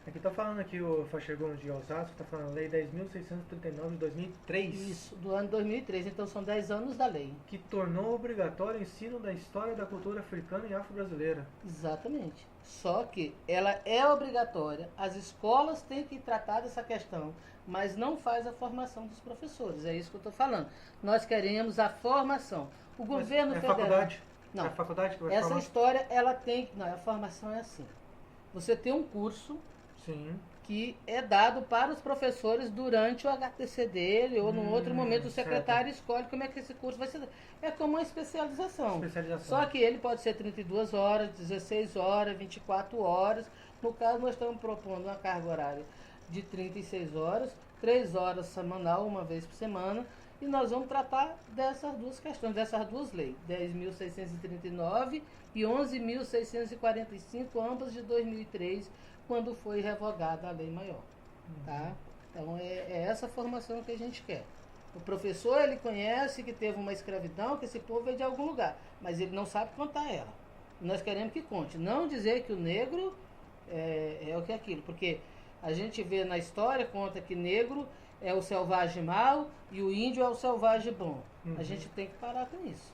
Aqui está falando aqui o faixa Gomes de Osasco, está falando a Lei 10.639 de 2003. Isso, do ano 2003, então são 10 anos da lei. Que tornou obrigatório o ensino da história e da cultura africana e afro-brasileira. Exatamente. Só que ela é obrigatória, as escolas têm que tratar dessa questão, mas não faz a formação dos professores, é isso que eu estou falando. Nós queremos a formação. O governo federal... Faculdade? Não, é a faculdade que vai essa formar? história, ela tem... Não, a formação é assim. Você tem um curso... Sim. Que é dado para os professores durante o HTC dele ou num outro momento o secretário escolhe como é que esse curso vai ser. É como uma especialização. Só que ele pode ser 32 horas, 16 horas, 24 horas. No caso, nós estamos propondo uma carga horária de 36 horas, 3 horas semanal, uma vez por semana, e nós vamos tratar dessas duas questões, dessas duas leis, 10.639 e 11.645, ambas de 2003, quando foi revogada a lei maior. Tá? Então é essa formação que a gente quer. O professor, ele conhece que teve uma escravidão, que esse povo veio de algum lugar, mas ele não sabe contar ela. Nós queremos que conte, não dizer que o negro é o que é aquilo, porque a gente vê na história, conta que negro é o selvagem mau e o índio é o selvagem bom. A gente tem que parar com isso.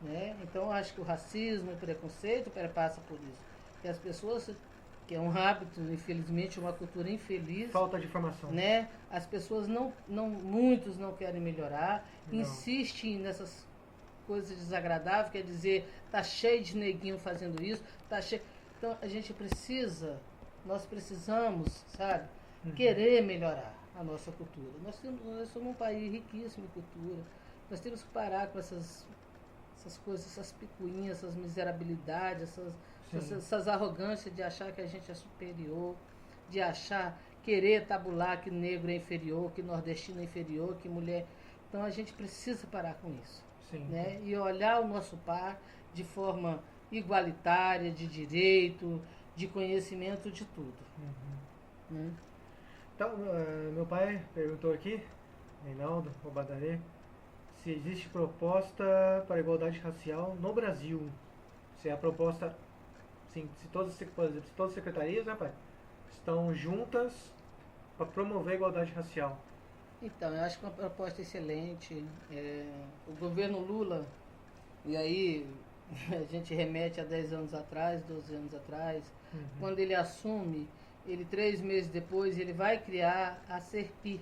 Né? Então, eu acho que o racismo, o preconceito perpassa por isso. Que as pessoas, que é um hábito, infelizmente, uma cultura infeliz. Falta de informação. Né? As pessoas muitos não querem melhorar, insistem nessas coisas desagradáveis, quer dizer, tá cheio de neguinho fazendo isso, tá cheio. Então, nós precisamos, sabe, querer melhorar a nossa cultura. Nós somos um país riquíssimo em cultura. Nós temos que parar com essas coisas, essas picuinhas, essas miserabilidades, essas arrogâncias de achar que a gente é superior, de querer tabular que negro é inferior, que nordestino é inferior, que mulher. Então a gente precisa parar com isso. Né? E olhar o nosso par de forma igualitária, de direito, de conhecimento de tudo. Né? Então, meu pai perguntou aqui, Reinaldo Obadaré, se existe proposta para a igualdade racial no Brasil. Se a proposta, sim, se todas as secretarias, né, pai, estão juntas para promover a igualdade racial. Então, eu acho que é uma proposta excelente. O governo Lula, e aí a gente remete a 10 anos atrás, 12 anos atrás, quando ele assume, 3 meses depois, ele vai criar a SERPI,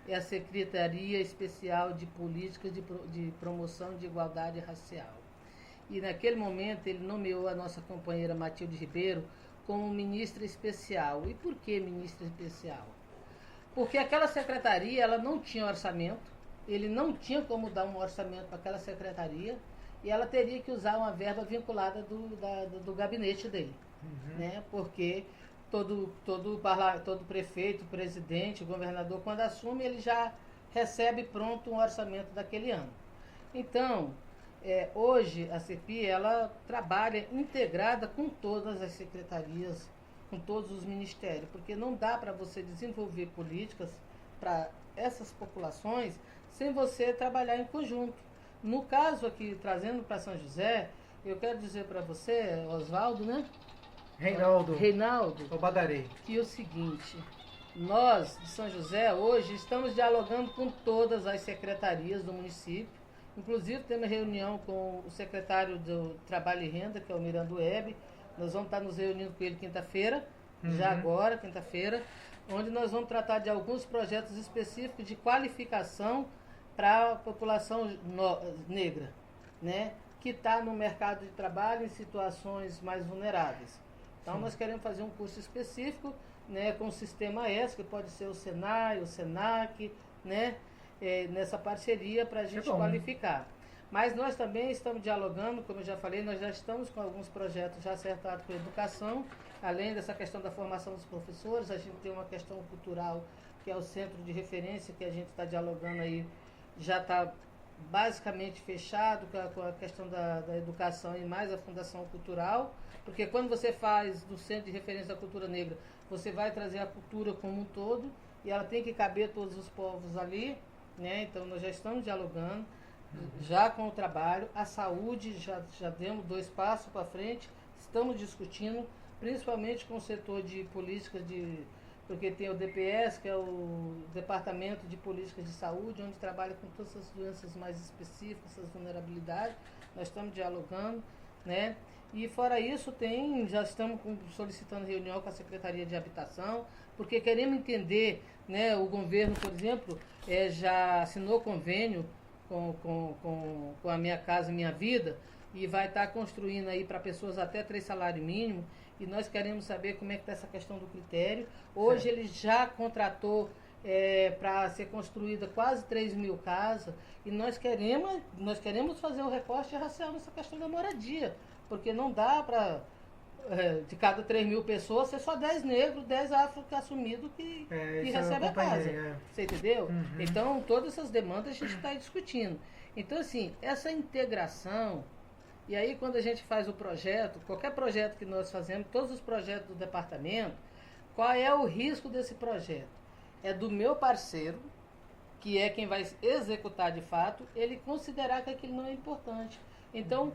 é a Secretaria Especial de Políticas de Promoção de Igualdade Racial. E naquele momento ele nomeou a nossa companheira Matilde Ribeiro como ministra especial. E por que ministra especial? Porque aquela secretaria, ela não tinha orçamento, ele não tinha como dar um orçamento para aquela secretaria, e ela teria que usar uma verba vinculada do gabinete dele. Né? Porque todo prefeito, presidente, governador, quando assume, ele já recebe pronto um orçamento daquele ano. Então, hoje a CEPI, ela trabalha integrada com todas as secretarias, com todos os ministérios, porque não dá para você desenvolver políticas para essas populações sem você trabalhar em conjunto. No caso aqui, trazendo para São José, eu quero dizer para você, Oswaldo, né? Reinaldo Obadaré, que é o seguinte, nós de São José hoje estamos dialogando com todas as secretarias do município, inclusive temos reunião com o secretário do Trabalho e Renda, que é o Mirando Web. Nós vamos estar nos reunindo com ele quinta-feira, já agora, quinta-feira, onde nós vamos tratar de alguns projetos específicos de qualificação para a população negra, né, que está no mercado de trabalho em situações mais vulneráveis. Então, nós queremos fazer um curso específico, né, com o Sistema S, que pode ser o Senai, o Senac, né, nessa parceria para a gente qualificar. Mas nós também estamos dialogando, como eu já falei, nós já estamos com alguns projetos já acertados com a educação, além dessa questão da formação dos professores, a gente tem uma questão cultural, que é o centro de referência, que a gente está dialogando aí, já está basicamente fechado com a questão da educação e mais a Fundação Cultural, porque quando você faz do Centro de Referência da Cultura Negra, você vai trazer a cultura como um todo, e ela tem que caber todos os povos ali, né? Então nós já estamos dialogando, já com o trabalho, a saúde, já demos 2 passos para frente, estamos discutindo, principalmente com o setor de políticas porque tem o DPS, que é o Departamento de Políticas de Saúde, onde trabalha com todas as doenças mais específicas, essas vulnerabilidades. Nós estamos dialogando, né? E fora isso, já estamos solicitando reunião com a Secretaria de Habitação, porque queremos entender, né? O governo, por exemplo, já assinou convênio com a Minha Casa Minha Vida, e vai estar construindo aí para pessoas até 3 salários mínimos. E nós queremos saber como é que está essa questão do critério. Hoje ele já contratou para ser construída quase 3.000 casas, e nós queremos fazer o recorte racial nessa questão da moradia, porque não dá para... de cada 3 mil pessoas, ser só 10 negros, 10 afro-assumidos que recebem a casa. Você entendeu? Uhum. Então, todas essas demandas a gente está discutindo. Então, assim, essa integração, e aí quando a gente faz o projeto, qualquer projeto que nós fazemos, todos os projetos do departamento, qual é o risco desse projeto? É do meu parceiro, que é quem vai executar de fato, ele considerar que aquilo não é importante. Então,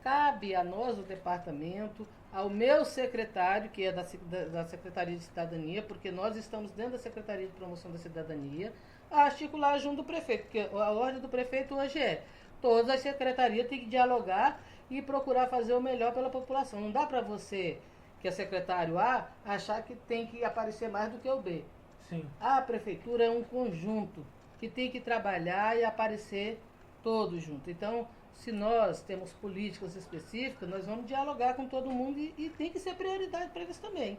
cabe a nós, o departamento, ao meu secretário, que é da Secretaria de Cidadania, porque nós estamos dentro da Secretaria de Promoção da Cidadania, a articular junto do prefeito, porque a ordem do prefeito hoje é todas as secretarias têm que dialogar e procurar fazer o melhor pela população. Não dá para você, que é secretário A, achar que tem que aparecer mais do que o B. Sim. A prefeitura é um conjunto que tem que trabalhar e aparecer todos juntos. Então, se nós temos políticas específicas, nós vamos dialogar com todo mundo e tem que ser prioridade para eles também.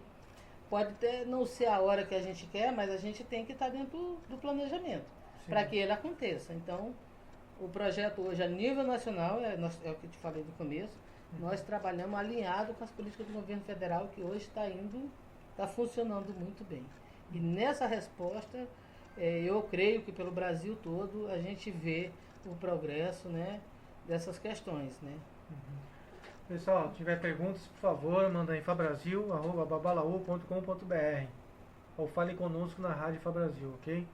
Pode não ser a hora que a gente quer, mas a gente tem que estar dentro do planejamento para que ele aconteça. Então, o projeto hoje a nível nacional, é o que eu te falei no começo, nós trabalhamos alinhado com as políticas do governo federal, que hoje está funcionando muito bem. E nessa resposta, eu creio que pelo Brasil todo a gente vê o progresso, né, dessas questões, né? Pessoal, se tiver perguntas, por favor, manda em fabrasil@babalaú.com.br ou fale conosco na Rádio Fabrasil, ok?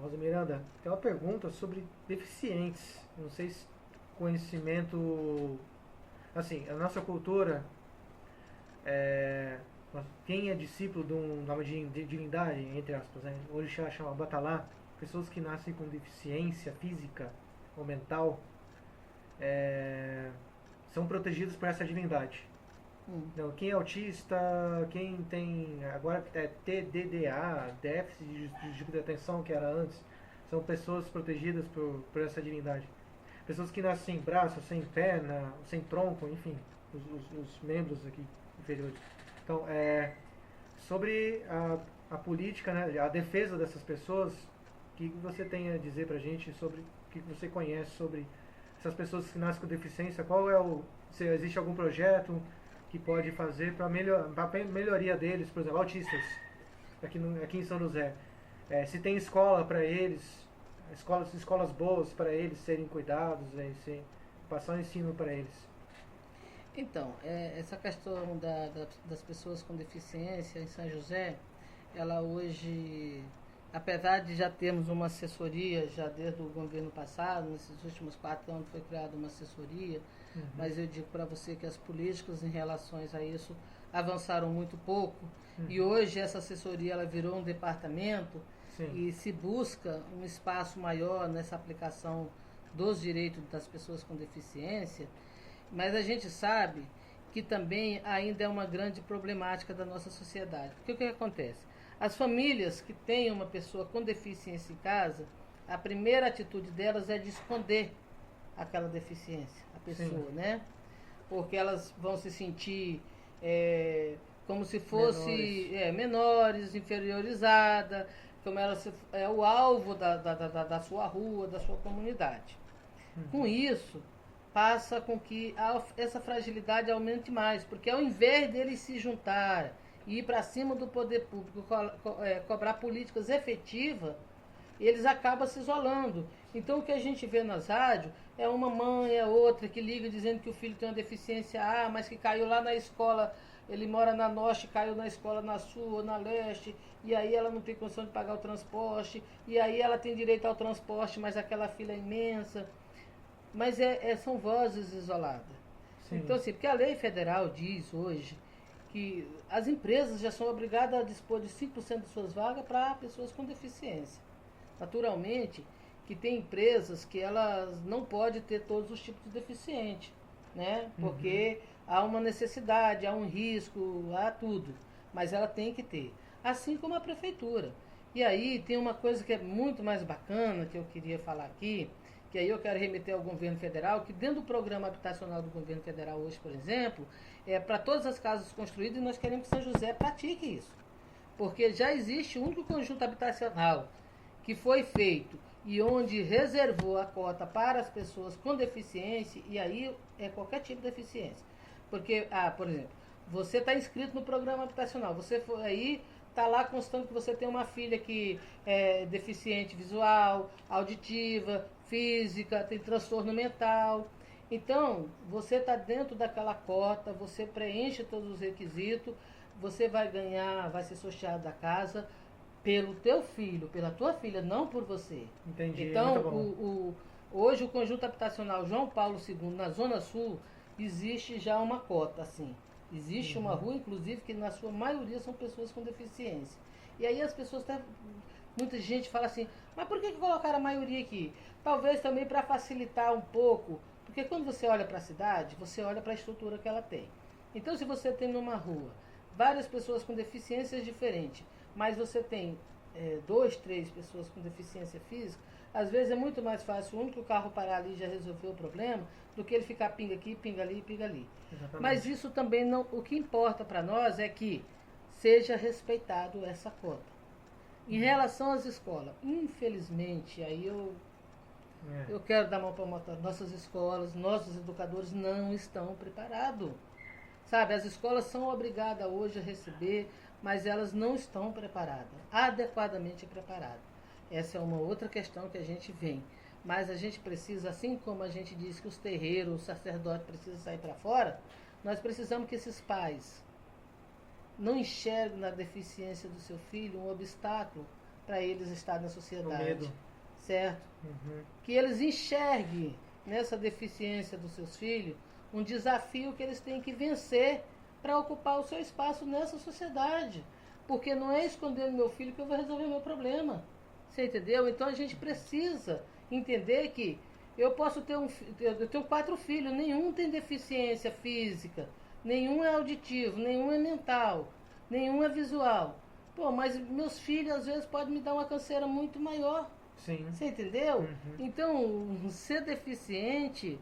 Rosa Miranda, tem uma pergunta sobre deficientes. Não sei se conhecimento... Assim, a nossa cultura, quem é discípulo de uma divindade, entre aspas, né? O orixá chama Batalá, pessoas que nascem com deficiência física ou mental, são protegidos por essa divindade. Então, quem é autista, quem tem agora TDDA, déficit de atenção, que era antes, são pessoas protegidas por essa divindade. Pessoas que nascem sem braço, sem perna, sem tronco, enfim, os membros aqui inferiores. Então, sobre a política, né, a defesa dessas pessoas, o que você tem a dizer pra gente sobre o que você conhece sobre essas pessoas que nascem com deficiência? Se existe algum projeto que pode fazer para melhoria deles, por exemplo, autistas, aqui em São José. Se tem escola para eles, escolas boas para eles serem cuidados, passar o ensino para eles. Então, essa questão das pessoas com deficiência em São José, ela hoje, apesar de já termos uma assessoria, já desde o governo passado, nesses últimos 4 anos foi criada uma assessoria, mas eu digo para você que as políticas em relação a isso avançaram muito pouco, e hoje essa assessoria ela virou um departamento. Sim. E se busca um espaço maior nessa aplicação dos direitos das pessoas com deficiência, mas a gente sabe que também ainda é uma grande problemática da nossa sociedade. Porque o que acontece? As famílias que têm uma pessoa com deficiência em casa, a primeira atitude delas é de esconder aquela deficiência, a pessoa, sim, né? Porque elas vão se sentir como se fosse menores, inferiorizadas, como ela é o alvo da sua rua, da sua comunidade. Com isso, passa com que essa fragilidade aumente mais, porque ao invés deles se juntar e ir para cima do poder público, cobrar políticas efetivas, eles acabam se isolando. Então o que a gente vê nas rádios é uma mãe, é outra que liga dizendo que o filho tem uma deficiência mas que caiu lá na escola, ele mora na norte, caiu na escola na sul ou na leste, e aí ela não tem condição de pagar o transporte, e aí ela tem direito ao transporte, mas aquela fila é imensa. Mas são vozes isoladas. Sim. Então, assim, porque a lei federal diz hoje que as empresas já são obrigadas a dispor de 5% de suas vagas para pessoas com deficiência. Naturalmente, que tem empresas que elas não podem ter todos os tipos de deficiente, né? Porque há uma necessidade, há um risco, há tudo. Mas ela tem que ter. Assim como a prefeitura. E aí tem uma coisa que é muito mais bacana, que eu queria falar aqui, que aí eu quero remeter ao governo federal, que dentro do programa habitacional do governo federal hoje, por exemplo, para todas as casas construídas, e nós queremos que São José pratique isso. Porque já existe um único conjunto habitacional que foi feito e onde reservou a cota para as pessoas com deficiência, e aí qualquer tipo de deficiência. Porque, por exemplo, você está inscrito no programa habitacional, você foi aí, está lá constando que você tem uma filha que é deficiente visual, auditiva, física, tem transtorno mental. Então, você está dentro daquela cota, você preenche todos os requisitos, você vai ganhar, vai ser sorteado da casa pelo teu filho, pela tua filha, não por você. Entendi. Então, hoje o conjunto habitacional João Paulo II, na Zona Sul, existe já uma cota, assim. Existe uma rua, inclusive, que na sua maioria são pessoas com deficiência. E aí as pessoas, muita gente fala assim, mas por que colocaram a maioria aqui? Talvez também para facilitar um pouco, porque quando você olha para a cidade, você olha para a estrutura que ela tem. Então, se você tem numa rua várias pessoas com deficiências diferentes, mas você tem 2, 3 pessoas com deficiência física, às vezes é muito mais fácil o único carro parar ali e já resolver o problema, do que ele ficar pinga aqui, pinga ali, pinga ali. Exatamente. Mas isso também não. O que importa para nós é que seja respeitado essa cota. Em relação às escolas, infelizmente, aí eu quero dar mão para motor. Nossas escolas, nossos educadores não estão preparados. Sabe, as escolas são obrigadas hoje a receber, mas elas não estão preparadas, adequadamente preparadas. Essa é uma outra questão que a gente vem. Mas a gente precisa, assim como a gente diz que os terreiros, os sacerdotes precisam sair para fora, nós precisamos que esses pais não enxerguem na deficiência do seu filho um obstáculo para eles estarem na sociedade. Medo. Certo? Uhum. Que eles enxerguem nessa deficiência dos seus filhos um desafio que eles têm que vencer para ocupar o seu espaço nessa sociedade. Porque não é escondendo meu filho que eu vou resolver meu problema. Você entendeu? Então a gente precisa entender que eu posso ter eu tenho 4 filhos, nenhum tem deficiência física, nenhum é auditivo, nenhum é mental, nenhum é visual. Pô, mas meus filhos às vezes podem me dar uma canseira muito maior. Sim. Você entendeu? Uhum. Então, ser deficiente,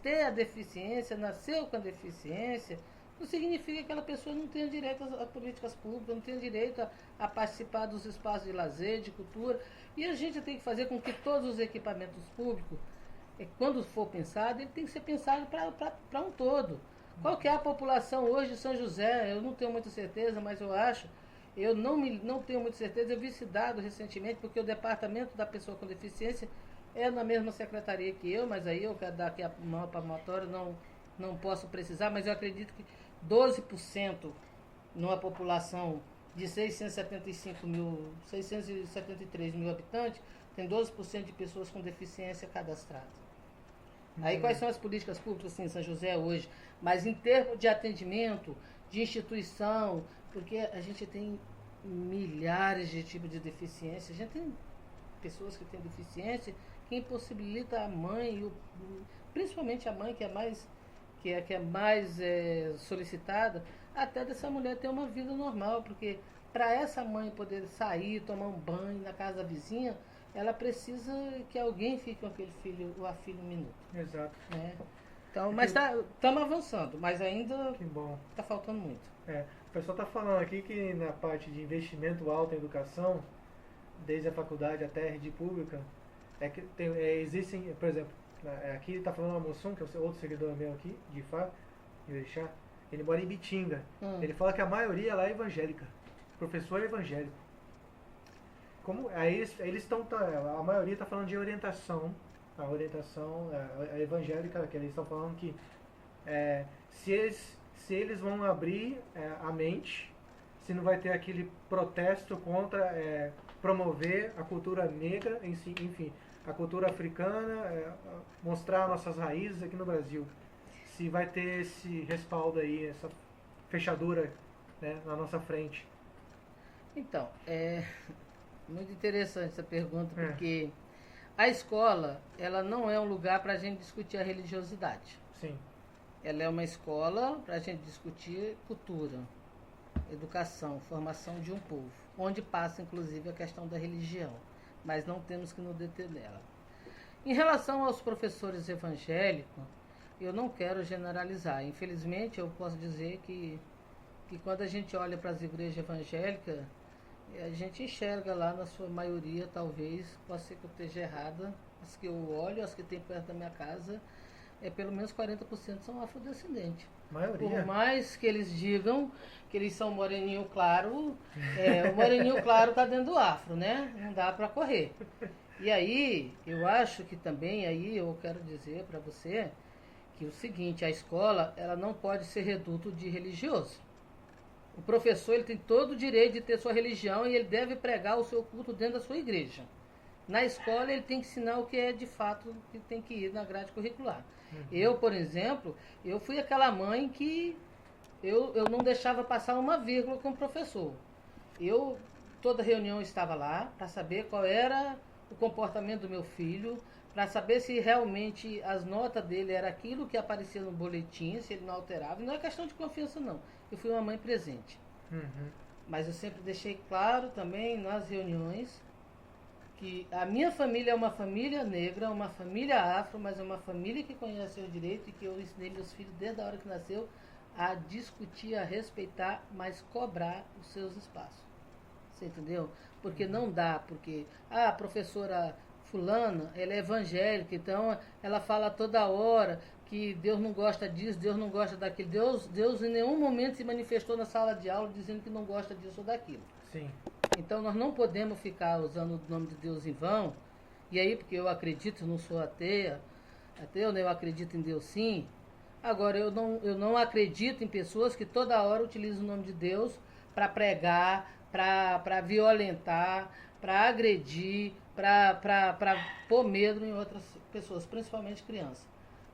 ter a deficiência, nasceu com a deficiência, não significa que aquela pessoa não tenha direito às políticas públicas, não tenha direito a participar dos espaços de lazer, de cultura. E a gente tem que fazer com que todos os equipamentos públicos, quando for pensado, ele tem que ser pensado para um todo. Qual que é a população hoje de São José? Eu não tenho muita certeza, mas eu acho. Eu não tenho muita certeza. Eu vi esse dado recentemente, porque o departamento da pessoa com deficiência é na mesma secretaria que eu, mas aí eu quero dar aqui a mão para a motora, não posso precisar, mas eu acredito que 12% numa população de 673 mil habitantes, tem 12% de pessoas com deficiência cadastradas. Aí quais são as políticas públicas assim, em São José hoje? Mas em termos de atendimento, de instituição, porque a gente tem milhares de tipos de deficiência, a gente tem pessoas que têm deficiência que impossibilita a mãe, principalmente a mãe que é mais solicitada, até dessa mulher ter uma vida normal, porque para essa mãe poder sair, tomar um banho na casa da vizinha, ela precisa que alguém fique com aquele filho ou a filha um minuto. Exato. Né? Então, mas estamos avançando, mas ainda está faltando muito. O pessoal está falando aqui que na parte de investimento alto em educação, desde a faculdade até a rede pública, existem, por exemplo, aqui está falando o Mossum, que é o outro seguidor meu aqui, de Fá, de Orixá, ele mora em Bitinga. Ele fala que a maioria lá é evangélica. O professor é evangélico. Aí eles estão. A maioria está falando de orientação. A orientação evangélica, que eles estão falando que se eles vão abrir a mente, se não vai ter aquele protesto contra promover a cultura negra, enfim, a cultura africana, mostrar nossas raízes aqui no Brasil. Se vai ter esse respaldo aí, essa fechadura, né, na nossa frente. Então, muito interessante essa pergunta, porque a escola, ela não é um lugar para a gente discutir a religiosidade. Sim. Ela é uma escola para a gente discutir cultura, educação, formação de um povo, onde passa inclusive a questão da religião, mas não temos que nos deter nela. Em relação aos professores evangélicos, eu não quero generalizar. Infelizmente, eu posso dizer que quando a gente olha para as igrejas evangélicas, a gente enxerga lá, na sua maioria, talvez, pode ser que eu esteja errada, as que eu olho, as que tem perto da minha casa, pelo menos 40% são afrodescendentes. Maioria. Por mais que eles digam que eles são moreninho claro, o moreninho claro está dentro do afro, né? Não dá para correr. E aí, eu acho que também, aí eu quero dizer para você que o seguinte, a escola, ela não pode ser reduto de religioso. O professor, ele tem todo o direito de ter sua religião e ele deve pregar o seu culto dentro da sua igreja. Na escola, ele tem que ensinar o que é de fato que tem que ir na grade curricular. Eu, por exemplo, eu fui aquela mãe que eu não deixava passar uma vírgula com o professor. Toda reunião estava lá para saber qual era o comportamento do meu filho, para saber se realmente as notas dele era aquilo que aparecia no boletim, se ele não alterava. E não é questão de confiança, não. Eu fui uma mãe presente. Mas eu sempre deixei claro também nas reuniões que a minha família é uma família negra, uma família afro, mas é uma família que conhece o direito e que eu ensinei meus filhos desde a hora que nasceu a discutir, a respeitar, mas cobrar os seus espaços. Você entendeu? Porque não dá, porque a professora fulana, ela é evangélica, então ela fala toda hora que Deus não gosta disso, Deus não gosta daquilo. Deus em nenhum momento se manifestou na sala de aula dizendo que não gosta disso ou daquilo. Sim. Então nós não podemos ficar usando o nome de Deus em vão. E aí, porque eu acredito, não sou ateu, né? Eu acredito em Deus sim. Agora, eu não acredito em pessoas que toda hora utilizam o nome de Deus para pregar, para violentar, para agredir, para pôr medo em outras pessoas, principalmente crianças.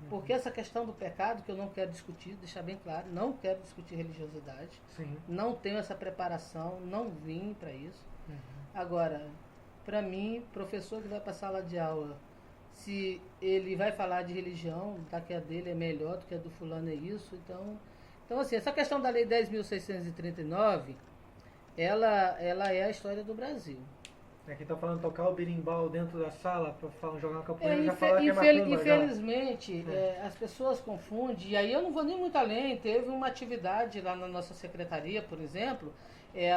Porque essa questão do pecado, que eu não quero discutir, deixar bem claro, não quero discutir religiosidade. Sim. Não tenho essa preparação, não vim para isso. Agora, para mim, professor que vai para a sala de aula, se ele vai falar de religião, que a dele é melhor do que a do fulano é isso. Então assim, essa questão da Lei 10.639, ela é a história do Brasil. Aqui tá falando tocar o berimbau dentro da sala para jogar uma capoeira, já fala que é macumba. Infelizmente, as pessoas confundem, e aí eu não vou nem muito além. Teve uma atividade lá na nossa secretaria, por exemplo,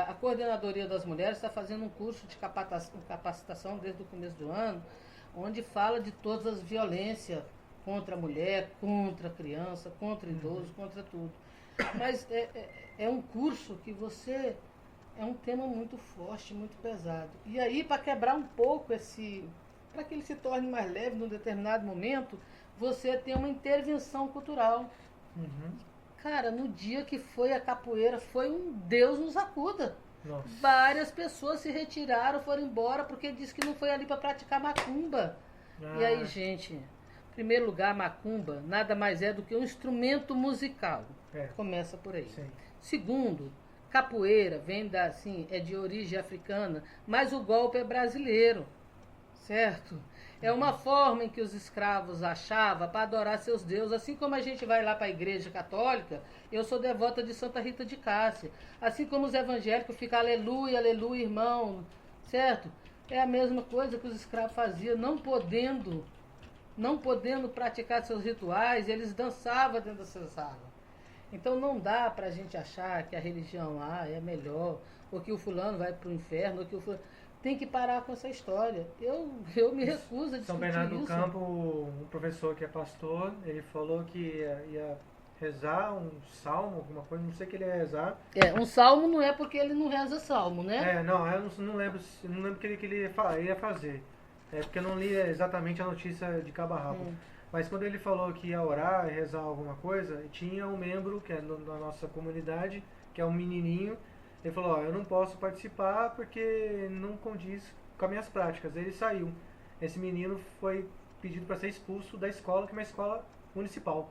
a Coordenadoria das Mulheres está fazendo um curso de capacitação desde o começo do ano, onde fala de todas as violências contra a mulher, contra a criança, contra o idoso, contra tudo. Mas é um curso que é um tema muito forte, muito pesado. E aí, para quebrar um pouco para que ele se torne mais leve num determinado momento, você tem uma intervenção cultural. Cara, no dia que foi a capoeira, foi um Deus nos acuda. Nossa. Várias pessoas se retiraram, foram embora, porque disse que não foi ali para praticar macumba. E aí, gente, em primeiro lugar, macumba nada mais é do que um instrumento musical. Começa por aí. Sim. Segundo, capoeira vem é de origem africana, mas o golpe é brasileiro, certo? É uma forma em que os escravos achavam para adorar seus deuses. Assim como a gente vai lá para a igreja católica, eu sou devota de Santa Rita de Cássia. Assim como os evangélicos ficam aleluia, aleluia, irmão, certo? É a mesma coisa que os escravos faziam, não podendo praticar seus rituais, eles dançavam dentro da sua sala. Então não dá para a gente achar que a religião é melhor, ou que o fulano vai para o inferno, ou que o fulano... Tem que parar com essa história. Eu me recuso a discutir São Bernardo do isso. Campo, um professor que é pastor, ele falou que ia rezar um salmo, alguma coisa, não sei o que ele ia rezar. Um salmo não é porque ele não reza salmo, né? Eu não lembro o que ele ia fazer. Porque eu não li exatamente a notícia de cabo a rabo. Mas quando ele falou que ia orar e rezar alguma coisa, tinha um membro que é da nossa comunidade, que é um menininho, ele falou, eu não posso participar porque não condiz com as minhas práticas. Ele saiu. Esse menino foi pedido para ser expulso da escola, que é uma escola municipal.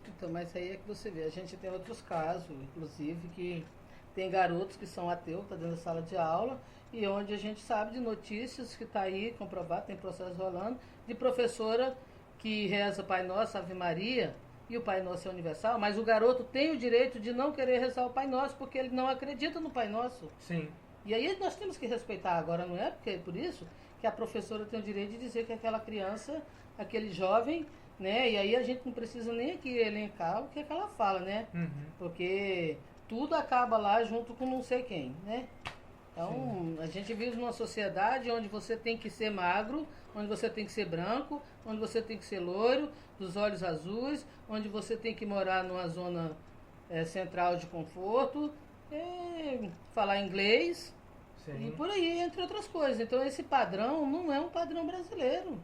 Então, mas aí é que você vê, a gente tem outros casos, inclusive, que tem garotos que são ateus, que estão dentro da sala de aula, e onde a gente sabe de notícias que está aí comprovado, tem processo rolando, de professora que reza o Pai Nosso, Ave Maria, e o Pai Nosso é universal, mas o garoto tem o direito de não querer rezar o Pai Nosso, porque ele não acredita no Pai Nosso. Sim. E aí nós temos que respeitar agora, não é? Porque é por isso que a professora tem o direito de dizer que aquela criança, aquele jovem, né? E aí a gente não precisa nem aqui elencar o que é que ela fala, né? Porque tudo acaba lá junto com não sei quem, né? Então, a gente vive numa sociedade onde você tem que ser magro, onde você tem que ser branco, onde você tem que ser loiro, dos olhos azuis, onde você tem que morar numa zona central de conforto, falar inglês, Sim. e por aí, entre outras coisas. Então, esse padrão não é um padrão brasileiro.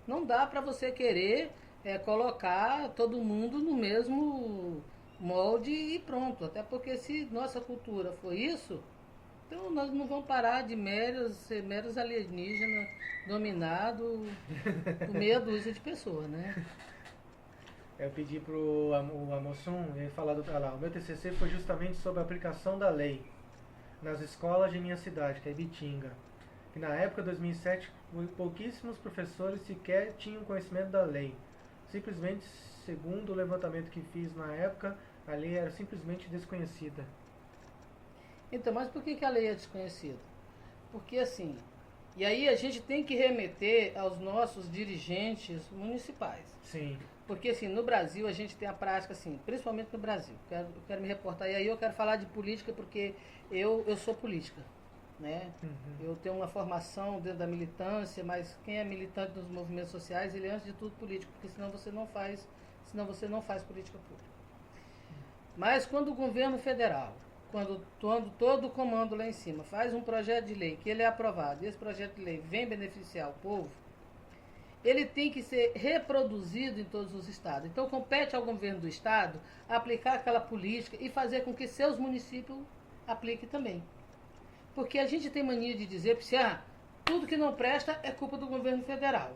Não dá para você querer colocar todo mundo no mesmo molde e pronto. Até porque se nossa cultura foi isso, então nós não vamos parar de ser meros alienígenas dominados por meia dúzia de pessoas, né? Eu pedi para o Amossum ele falar lá. O meu TCC foi justamente sobre a aplicação da lei nas escolas de minha cidade, que é Ibitinga. Que na época de 2007, pouquíssimos professores sequer tinham conhecimento da lei. Simplesmente, segundo o levantamento que fiz na época, a lei era simplesmente desconhecida. Então, mas por que a lei é desconhecida? Porque assim, e aí a gente tem que remeter aos nossos dirigentes municipais. Sim. Porque assim, no Brasil a gente tem a prática assim, principalmente no Brasil. Eu quero me reportar, e aí eu quero falar de política porque eu sou política, né? Eu tenho uma formação dentro da militância, mas quem é militante dos movimentos sociais, ele é antes de tudo político, porque senão você não faz política pública. Mas quando o governo federal, quando todo o comando lá em cima faz um projeto de lei, que ele é aprovado, e esse projeto de lei vem beneficiar o povo, ele tem que ser reproduzido em todos os estados. Então, compete ao governo do estado aplicar aquela política e fazer com que seus municípios apliquem também. Porque a gente tem mania de dizer, tudo que não presta é culpa do governo federal.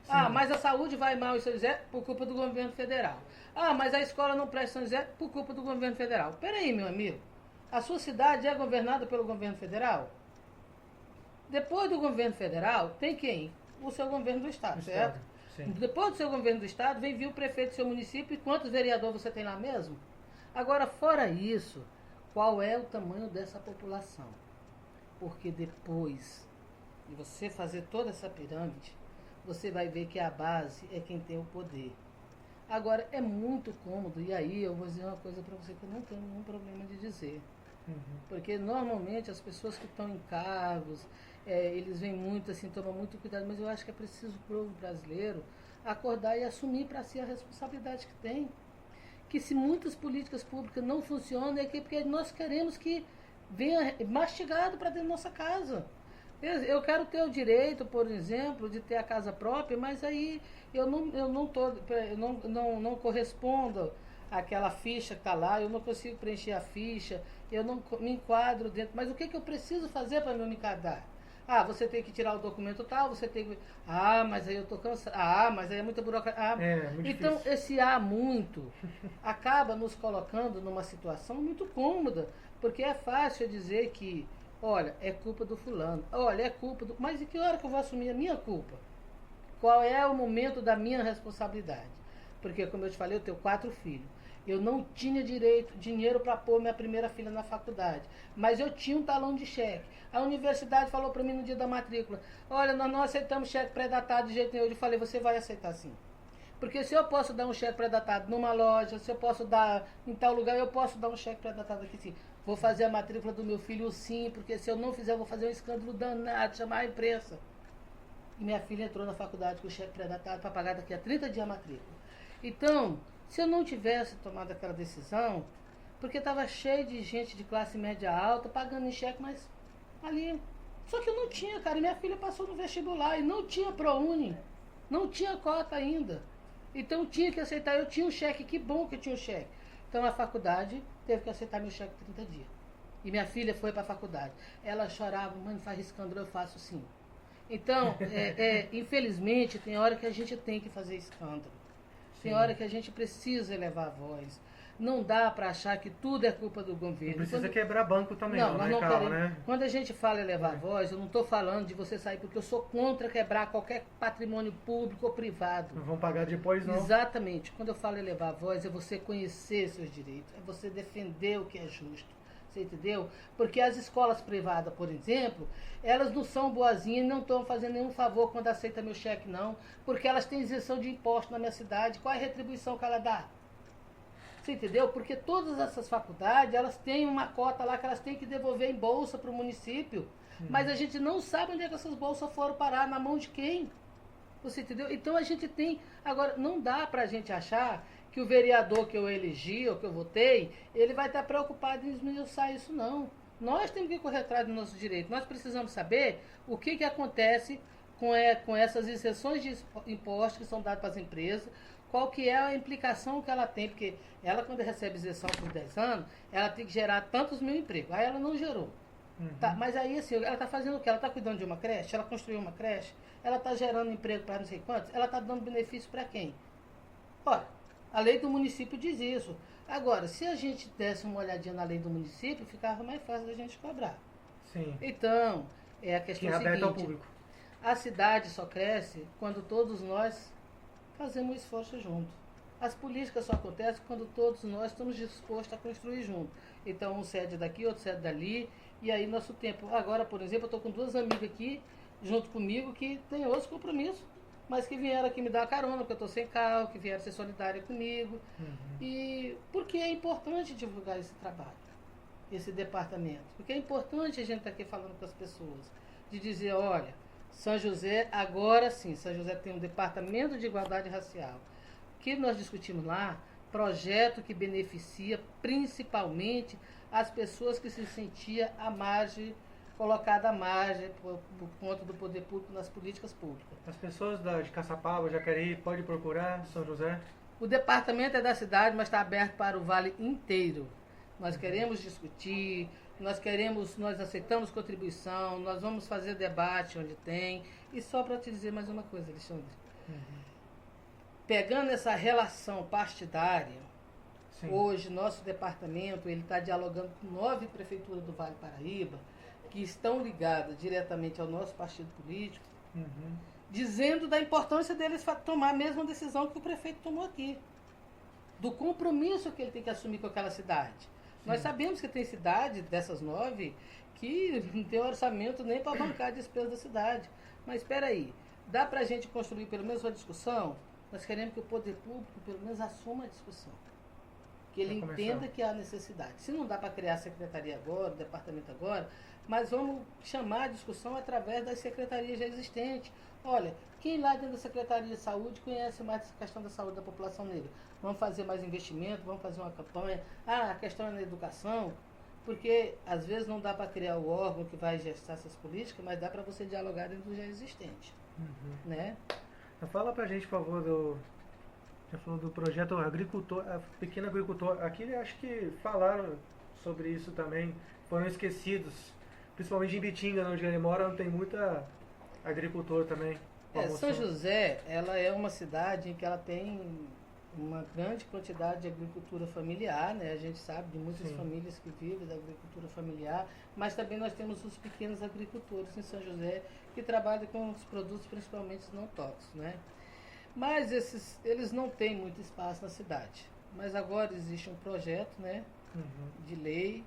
Sim. Mas a saúde vai mal em São José por culpa do governo federal. Mas a escola não presta em São José por culpa do governo federal. Peraí, meu amigo. A sua cidade é governada pelo governo federal? Depois do governo federal, tem quem? O seu governo do estado, certo? Sim. Depois do seu governo do estado, vem vir o prefeito do seu município e quantos vereadores você tem lá mesmo? Agora, fora isso, qual é o tamanho dessa população? Porque depois de você fazer toda essa pirâmide, você vai ver que a base é quem tem o poder. Agora, é muito cômodo, e aí eu vou dizer uma coisa para você que eu não tenho nenhum problema de dizer. Porque normalmente as pessoas que estão em cargos, eles vêm muito assim, tomam muito cuidado, mas eu acho que é preciso o povo brasileiro acordar e assumir para si a responsabilidade que tem. Que se muitas políticas públicas não funcionam, é porque nós queremos que venha mastigado para dentro da nossa casa. Eu quero ter o direito, por exemplo, de ter a casa própria, mas aí eu não correspondo àquela ficha que está lá, eu não consigo preencher a ficha, eu não me enquadro dentro. Mas o que eu preciso fazer para me enquadrar? Você tem que tirar o documento tal, você tem que... mas aí eu estou cansado. Mas aí é muita burocracia. Muito então, difícil. esse muito acaba nos colocando numa situação muito cômoda, porque é fácil dizer que, olha, é culpa do fulano, olha, é culpa do... Mas em que hora que eu vou assumir a minha culpa? Qual é o momento da minha responsabilidade? Porque, como eu te falei, eu tenho 4 filhos. Eu não tinha dinheiro para pôr minha primeira filha na faculdade, mas eu tinha um talão de cheque. A universidade falou para mim no dia da matrícula, olha, nós não aceitamos cheque pré-datado de jeito nenhum. Eu falei, você vai aceitar sim. Porque se eu posso dar um cheque pré-datado numa loja, se eu posso dar em tal lugar, eu posso dar um cheque pré-datado aqui sim. Vou fazer a matrícula do meu filho sim, porque se eu não fizer, eu vou fazer um escândalo danado, chamar a imprensa. E minha filha entrou na faculdade com o cheque pré-datado para pagar daqui a 30 dias a matrícula. Então, se eu não tivesse tomado aquela decisão, porque estava cheio de gente de classe média alta, pagando em cheque, mas ali... Só que eu não tinha, cara, e minha filha passou no vestibular e não tinha ProUni, não tinha cota ainda. Então tinha que aceitar, eu tinha um cheque, que bom que eu tinha um cheque. Então a faculdade teve que aceitar meu cheque 30 dias. E minha filha foi para a faculdade. Ela chorava, mãe, faz escândalo, eu faço sim. Então, infelizmente, tem hora que a gente tem que fazer escândalo. Tem hora que a gente precisa elevar a voz. Não dá para achar que tudo é culpa do governo. Não precisa quebrar banco também, não, né, Carla, né? Quando a gente fala elevar a voz, eu não estou falando de você sair, porque eu sou contra quebrar qualquer patrimônio público ou privado. Não vão pagar depois, não? Exatamente. Quando eu falo elevar a voz, é você conhecer seus direitos, é você defender o que é justo. Você entendeu? Porque as escolas privadas, por exemplo, elas não são boazinhas e não estão fazendo nenhum favor quando aceita meu cheque, não. Porque elas têm isenção de imposto na minha cidade. Qual é a retribuição que ela dá? Você entendeu? Porque todas essas faculdades, elas têm uma cota lá que elas têm que devolver em bolsa para o município. Mas a gente não sabe onde é que essas bolsas foram parar, na mão de quem. Você entendeu? Então a gente tem. Agora, não dá para a gente achar que o vereador que eu elegi ou que eu votei, ele vai estar preocupado em esmiuçar isso, não. Nós temos que correr atrás do nosso direito. Nós precisamos saber o que acontece com essas isenções de impostos que são dadas para as empresas, qual que é a implicação que ela tem, porque ela, quando recebe isenção por 10 anos, ela tem que gerar tantos mil empregos. Aí ela não gerou. Tá, mas aí, assim, ela está fazendo o quê? Ela está cuidando de uma creche? Ela construiu uma creche? Ela está gerando emprego para não sei quantos? Ela está dando benefício para quem? Ora, a lei do município diz isso. Agora, se a gente desse uma olhadinha na lei do município, ficava mais fácil da gente cobrar. Sim. Então, é a questão aberto ao seguinte. público. A cidade só cresce quando todos nós fazemos um esforço junto. As políticas só acontecem quando todos nós estamos dispostos a construir junto. Então, um cede daqui, outro cede dali, e aí nosso tempo. Agora, por exemplo, eu estou com 2 amigas aqui, junto comigo, que têm outros compromissos, mas que vieram aqui me dar carona, porque eu estou sem carro, que vieram ser solidárias comigo. E porque é importante divulgar esse trabalho, esse departamento. Porque é importante a gente estar aqui falando com as pessoas, de dizer, olha, São José, agora sim, São José tem um departamento de igualdade racial. O que nós discutimos lá? Projeto que beneficia principalmente as pessoas que se sentiam à margem, colocada à margem por conta do poder público nas políticas públicas. As pessoas de Caçapava, Jacareí, pode procurar São José? O departamento é da cidade, mas está aberto para o vale inteiro. Nós queremos discutir, nós aceitamos contribuição, nós vamos fazer debate onde tem. E só para te dizer mais uma coisa, Alexandre. Pegando essa relação partidária, sim, hoje nosso departamento ele está dialogando com 9 prefeituras do Vale Paraíba, que estão ligadas diretamente ao nosso partido político, dizendo da importância deles tomar a mesma decisão que o prefeito tomou aqui. Do compromisso que ele tem que assumir com aquela cidade. Sim. Nós sabemos que tem cidade dessas 9 que não tem orçamento nem para bancar a despesa da cidade. Mas espera aí, dá para a gente construir pelo menos uma discussão? Nós queremos que o poder público pelo menos assuma a discussão. Que ele entenda que há necessidade. Se não dá para criar a secretaria agora, o departamento agora, mas vamos chamar a discussão através das secretarias já existentes. Olha, quem lá dentro da Secretaria de Saúde conhece mais essa questão da saúde da população negra? Vamos fazer mais investimento, vamos fazer uma campanha. A questão é na educação, porque às vezes não dá para criar o órgão que vai gestar essas políticas, mas dá para você dialogar dentro do já existente. Né? Fala pra gente, por favor, já falou do projeto agricultor, pequeno agricultor. Aqui acho que falaram sobre isso também, foram esquecidos. Principalmente em Bitinga, onde ele mora, não tem muita agricultor também. São José, ela é uma cidade em que ela tem uma grande quantidade de agricultura familiar, né? A gente sabe de muitas Sim. famílias que vivem da agricultura familiar, mas também nós temos os pequenos agricultores em São José que trabalham com os produtos principalmente não tóxicos, né? Mas eles não têm muito espaço na cidade. Mas agora existe um projeto, né, de lei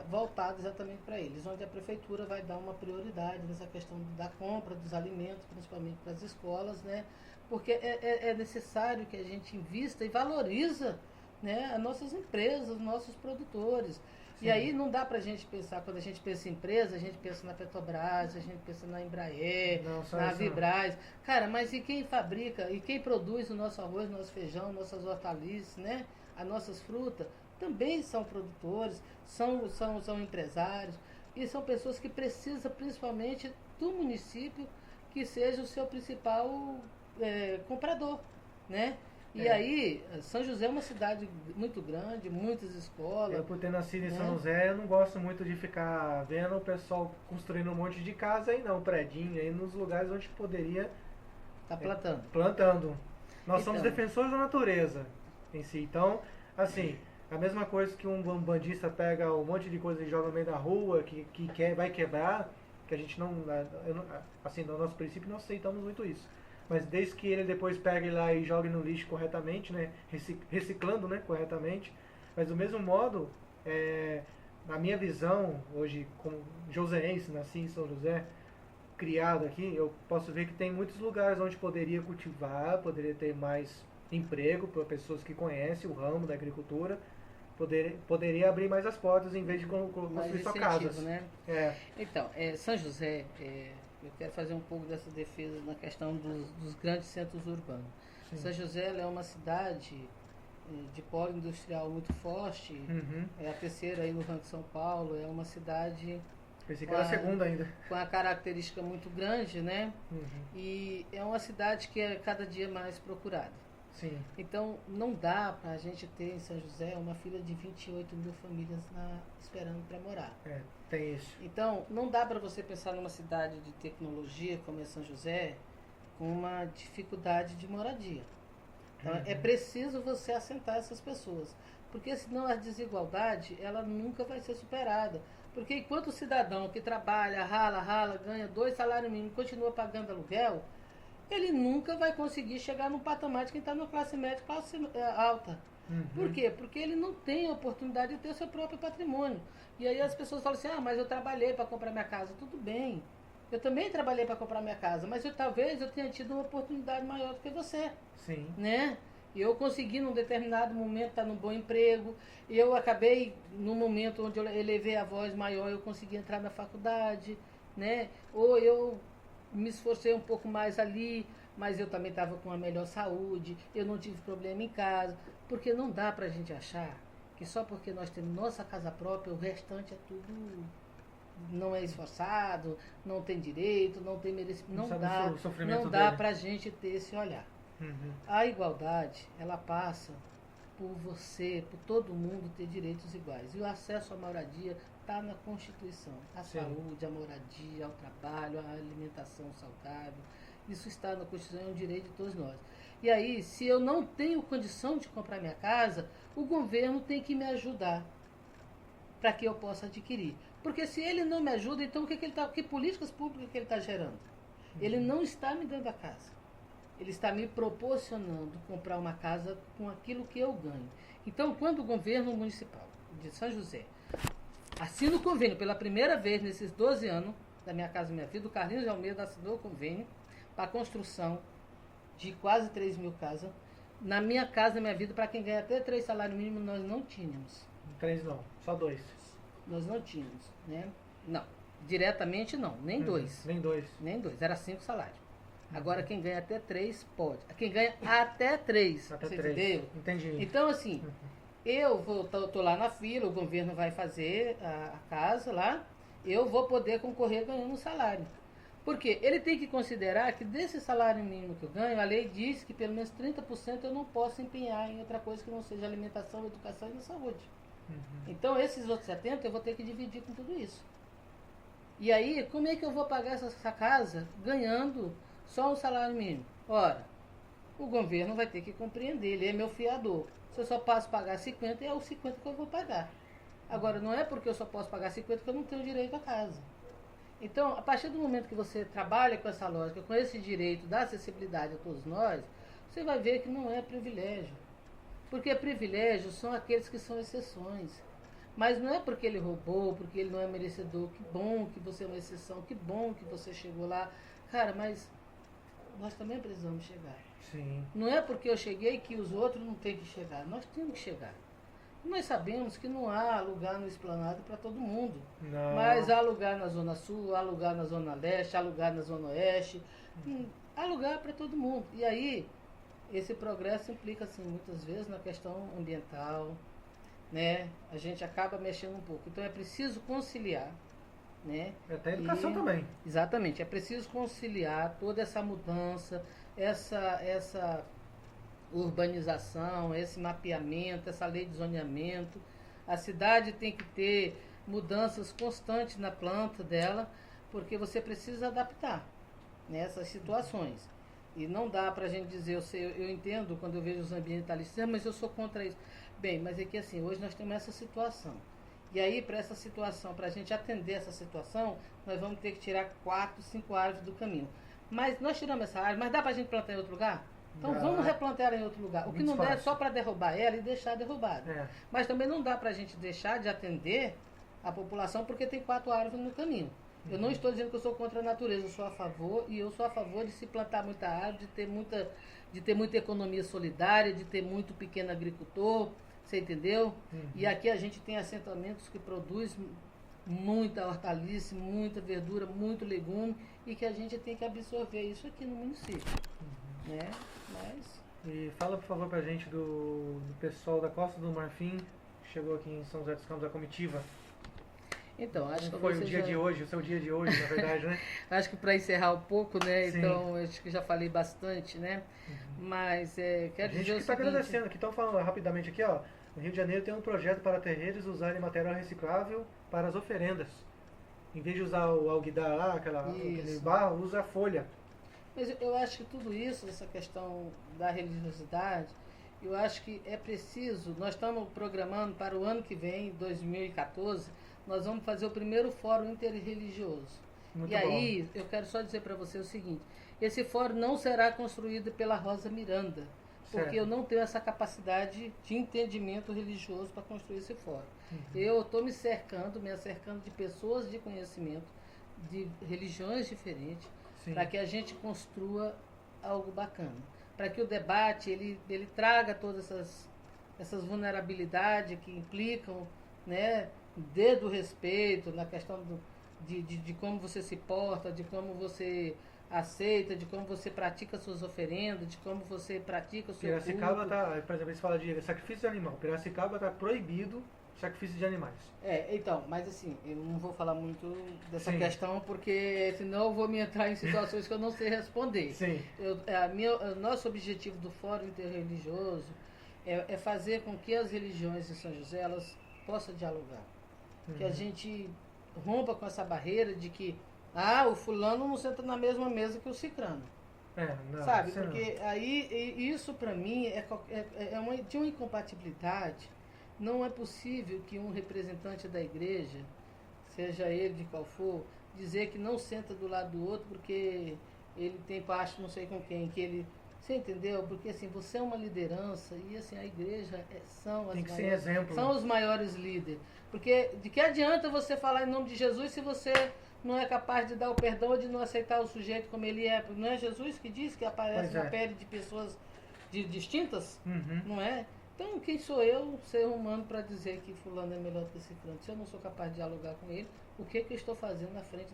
voltado exatamente para eles, onde a prefeitura vai dar uma prioridade nessa questão da compra dos alimentos, principalmente para as escolas, né? Porque é necessário que a gente invista e valoriza, né, as nossas empresas, os nossos produtores. Sim. E aí não dá para a gente pensar, quando a gente pensa em empresa, a gente pensa na Petrobras, a gente pensa na Embraer, na Vibraz. Cara, mas e quem fabrica, e quem produz o nosso arroz, nosso feijão, nossas hortaliças, né, as nossas frutas, também são produtores, são empresários, e são pessoas que precisam principalmente do município que seja o seu principal comprador, né? E aí, São José é uma cidade muito grande, muitas escolas. Eu, por ter nascido em São José, eu não gosto muito de ficar vendo o pessoal construindo um monte de casa aí não, predinho, aí nos lugares onde poderia... Tá plantando. Plantando. Nós somos defensores da natureza em si. Então, assim, a mesma coisa que um bandista pega um monte de coisa e joga no meio da rua, vai quebrar, que a gente não... Assim, no nosso princípio, nós aceitamos muito isso. Mas desde que ele depois pegue lá e jogue no lixo corretamente, né, reciclando, né, corretamente. Mas do mesmo modo, na minha visão, hoje como joseense, nasci em São José, criado aqui, eu posso ver que tem muitos lugares onde poderia cultivar, poderia ter mais emprego para pessoas que conhecem o ramo da agricultura, poderia abrir mais as portas em vez de construir só casas. Né? Então, São José, eu quero fazer um pouco dessa defesa na questão dos grandes centros urbanos. Sim. São José é uma cidade de polo industrial muito forte, é a terceira aí no ranking de São Paulo, é uma cidade... Pensei que era a segunda ainda. Com uma característica muito grande, né? E é uma cidade que é cada dia mais procurada. Sim. Então, não dá para a gente ter em São José uma fila de 28 mil famílias esperando para morar. Tem isso. Então, não dá para você pensar numa cidade de tecnologia como é São José com uma dificuldade de moradia. Então, é preciso você assentar essas pessoas. Porque senão a desigualdade, ela nunca vai ser superada. Porque enquanto o cidadão que trabalha, rala, ganha 2 salários mínimos, continua pagando aluguel, ele nunca vai conseguir chegar no patamar de quem está na classe média, classe alta. Por quê? Porque ele não tem a oportunidade de ter seu próprio patrimônio. E aí as pessoas falam assim, mas eu trabalhei para comprar minha casa. Tudo bem, eu também trabalhei para comprar minha casa, mas talvez eu tenha tido uma oportunidade maior do que você. Sim. Né? Eu consegui, num determinado momento, estar num bom emprego. Eu acabei, no momento onde eu elevei a voz maior, eu consegui entrar na faculdade, né? Ou eu me esforcei um pouco mais ali, mas eu também estava com uma melhor saúde, eu não tive problema em casa. Porque não dá para a gente achar que só porque nós temos nossa casa própria, o restante é tudo... não é esforçado, não tem direito, não tem merecimento. Não dá para a gente ter esse olhar. A igualdade, ela passa por você, por todo mundo ter direitos iguais. E o acesso à moradia está na Constituição. A saúde, a moradia, o trabalho, a alimentação saudável. Isso está na Constituição, é um direito de todos nós. E aí, se eu não tenho condição de comprar minha casa, o governo tem que me ajudar para que eu possa adquirir. Porque se ele não me ajuda, então que políticas públicas que ele está gerando? Ele não está me dando a casa. Ele está me proporcionando comprar uma casa com aquilo que eu ganho. Então, quando o governo municipal de São José assina o convênio pela primeira vez nesses 12 anos da Minha Casa Minha Vida, o Carlinhos de Almeida assinou o convênio para a construção de quase 3 mil casas. Na Minha Casa Minha Vida, para quem ganha até 3 salários mínimos, nós não tínhamos. 3 não, só 2. Nós não tínhamos, né? Não, diretamente não, nem 2. Nem 2. Nem 2, era 5 salários. Agora quem ganha até 3 pode. Quem ganha até 3. Até você 3. Entendeu? Entendi. Então, assim, eu tô lá na fila, o governo vai fazer a casa lá, eu vou poder concorrer ganhando um salário. Porque ele tem que considerar que desse salário mínimo que eu ganho, a lei diz que pelo menos 30% eu não posso empenhar em outra coisa que não seja alimentação, educação e saúde. Então, esses outros 70% eu vou ter que dividir com tudo isso. E aí, como é que eu vou pagar essa casa ganhando só um salário mínimo? Ora, o governo vai ter que compreender, ele é meu fiador. Se eu só posso pagar 50, é os 50 que eu vou pagar. Agora, não é porque eu só posso pagar 50 que eu não tenho direito à casa. Então, a partir do momento que você trabalha com essa lógica, com esse direito da acessibilidade a todos nós, você vai ver que não é privilégio. Porque privilégios são aqueles que são exceções. Mas não é porque ele roubou, porque ele não é merecedor. Que bom que você é uma exceção, que bom que você chegou lá. Cara, mas nós também precisamos chegar. Sim. Não é porque eu cheguei que os outros não têm que chegar. Nós temos que chegar. Nós sabemos que não há lugar no Esplanado para todo mundo. Não. Mas há lugar na Zona Sul, há lugar na Zona Leste, há lugar na Zona Oeste. Há lugar para todo mundo. E aí, esse progresso implica, assim, muitas vezes na questão ambiental, né? A gente acaba mexendo um pouco. Então é preciso conciliar, né? Até a educação também. Exatamente. É preciso conciliar toda essa mudança, essa urbanização, esse mapeamento, essa lei de zoneamento. A cidade tem que ter mudanças constantes na planta dela, porque você precisa adaptar nessas situações. E não dá para a gente dizer, eu entendo quando eu vejo os ambientalistas, mas eu sou contra isso. Bem, mas é que assim, hoje nós temos essa situação. E aí, para essa situação, para a gente atender essa situação, nós vamos ter que tirar 4, 5 árvores do caminho. Mas nós tiramos essa árvore, mas dá para a gente plantar em outro lugar? Então vamos replantar ela em outro lugar. O que não der é só para derrubar ela e deixar derrubada. Mas também não dá para a gente deixar de atender a população porque tem 4 árvores no caminho. Eu não estou dizendo que eu sou contra a natureza, eu sou a favor, e eu sou a favor de se plantar muita árvore, de ter muita economia solidária, de ter muito pequeno agricultor, você entendeu? E aqui a gente tem assentamentos que produzem muita hortaliça, muita verdura, muito legume, e que a gente tem que absorver isso aqui no município, né? Mas... E fala, por favor, pra gente do pessoal da Costa do Marfim, que chegou aqui em São José dos Campos, a comitiva. Então, acho que foi o dia de hoje, o seu dia de hoje, na verdade, né? Acho que para encerrar um pouco, né? Sim. Então, acho que já falei bastante, né? Mas quero dizer o que está seguinte... agradecendo aqui, estão falando rapidamente aqui, ó. No Rio de Janeiro tem um projeto para terreiros usarem material reciclável para as oferendas. Em vez de usar o alguidar lá, aquele barro, usa a folha. Mas eu acho que tudo isso, essa questão da religiosidade, eu acho que é preciso, nós estamos programando para o ano que vem, 2014, nós vamos fazer o primeiro fórum interreligioso. Muito e aí, eu quero só dizer para você o seguinte, esse fórum não será construído pela Rosa Miranda, porque eu não tenho essa capacidade de entendimento religioso para construir esse fórum. Eu estou me cercando de pessoas de conhecimento, de religiões diferentes, para que a gente construa algo bacana. Para que o debate, ele traga todas essas vulnerabilidades que implicam, né, desde o respeito, na questão de como você se porta, de como você aceita, de como você pratica suas oferendas, de como você pratica o seu Piracicaba está, por exemplo, eles falam de sacrifício de animal. Piracicaba está proibido sacrifício de animais. Então, mas assim, eu não vou falar muito dessa questão, porque senão eu vou me entrar em situações que eu não sei responder. Sim. O nosso objetivo do Fórum Interreligioso é fazer com que as religiões de São José elas possam dialogar. Que a gente rompa com essa barreira de que o fulano não senta na mesma mesa que o cicrano. Não, sabe? Porque aí isso para mim de uma incompatibilidade. Não é possível que um representante da igreja, seja ele de qual for, dizer que não senta do lado do outro porque ele tem parte não sei com quem, que ele... Você entendeu? Porque assim, você é uma liderança e assim, a igreja são os maiores líderes. Porque de que adianta você falar em nome de Jesus se você não é capaz de dar o perdão ou de não aceitar o sujeito como ele é? Não é Jesus que diz que aparece na pele de pessoas distintas? Não é? Então, quem sou eu, ser humano, para dizer que fulano é melhor do que ciclano? Se eu não sou capaz de dialogar com ele, o que eu estou fazendo na frente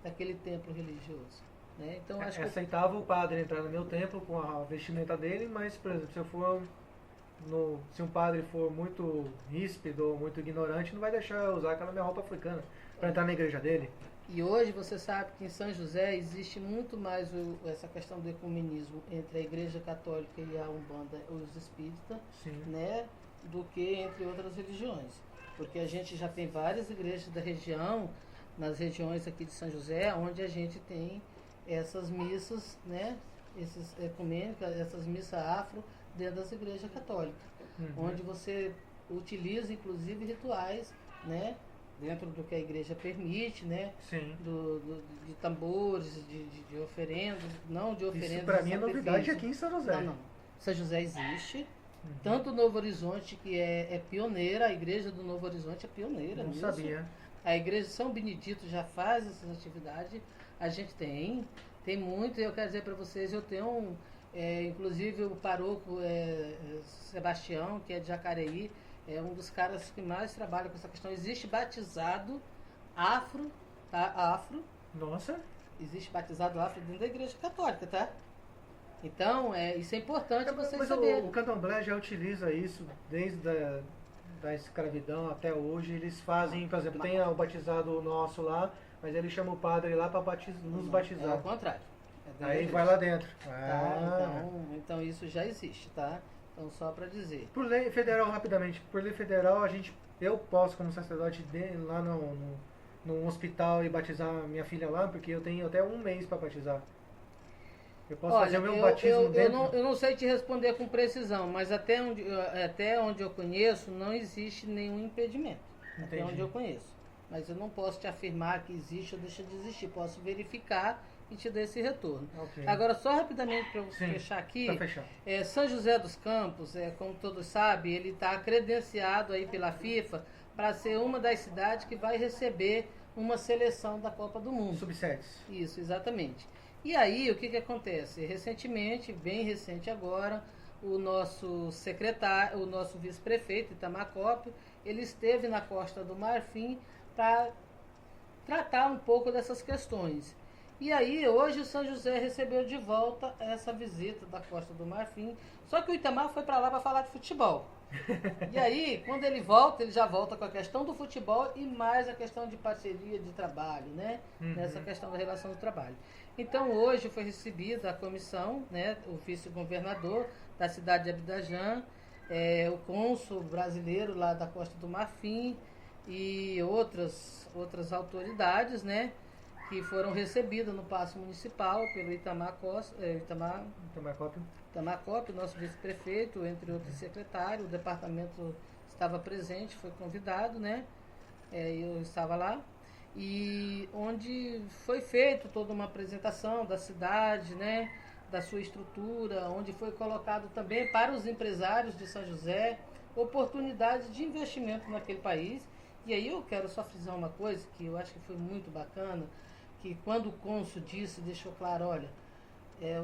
daquele templo religioso? Né? Então, acho que aceitava o padre entrar no meu templo com a vestimenta dele, mas, por exemplo, se um padre for muito ríspido ou muito ignorante, não vai deixar eu usar aquela minha roupa africana para entrar na igreja dele. E hoje você sabe que em São José existe muito mais essa questão do ecumenismo entre a Igreja Católica e a Umbanda, os espíritas, né, do que entre outras religiões. Porque a gente já tem várias igrejas da região, nas regiões aqui de São José, onde a gente tem essas missas, né, esses ecumênicas, essas missas afro dentro das igrejas católicas, onde você utiliza inclusive rituais, né, dentro do que a igreja permite, né? Sim. De tambores, de oferendas, não de oferendas. Isso para mim é novidade aqui em São José. Não. São José existe. Tanto o Novo Horizonte, que é pioneira, a igreja do Novo Horizonte é pioneira. Não sabia. A igreja de São Benedito já faz essas atividades. A gente tem muito, e eu quero dizer para vocês, eu tenho inclusive o paroco Sebastião, que é de Jacareí, é um dos caras que mais trabalha com essa questão. Existe batizado afro, tá? Afro. Nossa. Existe batizado afro dentro da igreja católica, tá? Então, isso é importante vocês mas saberem. O candomblé já utiliza isso desde da escravidão até hoje. Eles fazem, por exemplo, tem o batizado nosso lá, mas ele chama o padre lá para nos batizar. É o contrário. Aí ele vai lá dentro. Tá? Então isso já existe, tá? Então, só para dizer. Por lei federal, rapidamente, por lei federal, eu posso, como sacerdote, ir lá no hospital e batizar minha filha lá, porque eu tenho até um mês para batizar. Eu posso fazer o meu batismo dentro? Eu não sei te responder com precisão, mas até onde eu conheço, não existe nenhum impedimento. Entendi. Até onde eu conheço. Mas eu não posso te afirmar que existe ou deixa de existir. Posso verificar e te dar esse retorno. Okay. Agora, só rapidamente para você fechar aqui, São José dos Campos, como todos sabem, ele está credenciado aí pela FIFA para ser uma das cidades que vai receber uma seleção da Copa do Mundo. Sub-7. Isso, exatamente. E aí, o que acontece? Recentemente, bem recente agora, o nosso secretário, o nosso vice-prefeito, Itamar Coppi, ele esteve na Costa do Marfim para tratar um pouco dessas questões. E aí, hoje o São José recebeu de volta essa visita da Costa do Marfim, só que o Itamar foi para lá para falar de futebol. E aí, quando ele volta, ele já volta com a questão do futebol e mais a questão de parceria de trabalho, né? Nessa questão da relação do trabalho. Então, hoje foi recebida a comissão, né? O vice-governador da cidade de Abidjan, o cônsul brasileiro lá da Costa do Marfim e outras autoridades, né? Que foram recebidas no Paço Municipal pelo Itamar Coppi, nosso vice-prefeito, entre outros secretários. O departamento estava presente, foi convidado, né? Eu estava lá. E onde foi feita toda uma apresentação da cidade, né? Da sua estrutura, onde foi colocado também para os empresários de São José oportunidades de investimento naquele país. E aí eu quero só frisar uma coisa que eu acho que foi muito bacana, que quando o cônsul disse, deixou claro, olha,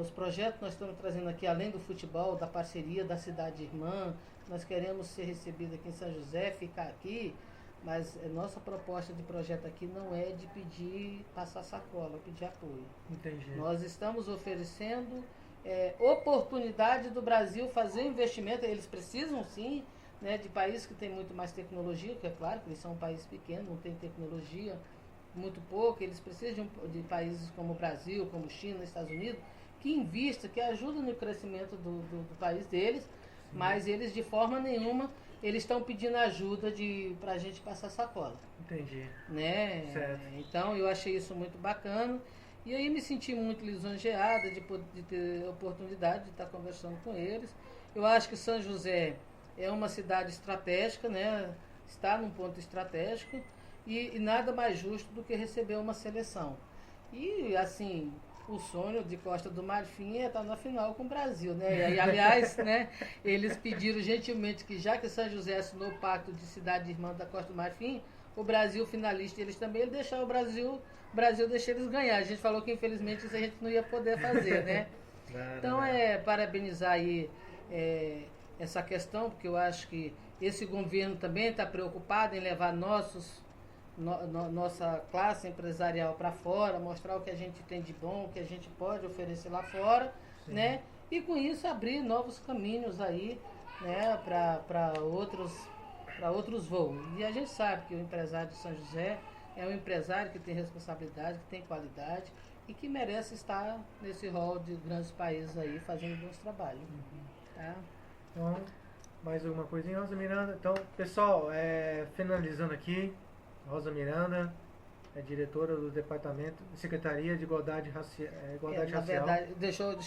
os projetos que nós estamos trazendo aqui, além do futebol, da parceria da cidade irmã, nós queremos ser recebidos aqui em São José, ficar aqui, mas nossa proposta de projeto aqui não é de pedir passar sacola, pedir apoio. Entendi. Nós estamos oferecendo oportunidade do Brasil fazer investimento, eles precisam sim, né, de países que têm muito mais tecnologia, que é claro que eles são um país pequeno, não tem tecnologia, muito pouco, eles precisam de países como o Brasil, como China, Estados Unidos, que invista, que ajuda no crescimento do país deles, mas eles de forma nenhuma, eles estão pedindo ajuda para a gente passar sacola. Entendi. Né? Certo. Então eu achei isso muito bacana e aí me senti muito lisonjeada de ter a oportunidade de estar conversando com eles. Eu acho que São José é uma cidade estratégica, né? Está num ponto estratégico. E nada mais justo do que receber uma seleção. E, assim, o sonho de Costa do Marfim é estar na final com o Brasil, né? E, aliás, né, eles pediram gentilmente que, já que São José assinou o pacto de cidade irmã da Costa do Marfim, o Brasil finalista, eles também, ele deixar o Brasil deixar eles ganhar. A gente falou que, infelizmente, isso a gente não ia poder fazer, né? Então, parabenizar aí essa questão, porque eu acho que esse governo também está preocupado em levar nossa classe empresarial para fora, mostrar o que a gente tem de bom, o que a gente pode oferecer lá fora, né? E com isso abrir novos caminhos aí, né, para outros voos. E a gente sabe que o empresário de São José é um empresário que tem responsabilidade, que tem qualidade e que merece estar nesse rol de grandes países aí fazendo bons trabalhos. Tá? Então, mais alguma coisinha, Rosa Miranda? Então, pessoal, finalizando aqui, Rosa Miranda é diretora do Departamento de Secretaria de Igualdade Racial. Na verdade, deixa eu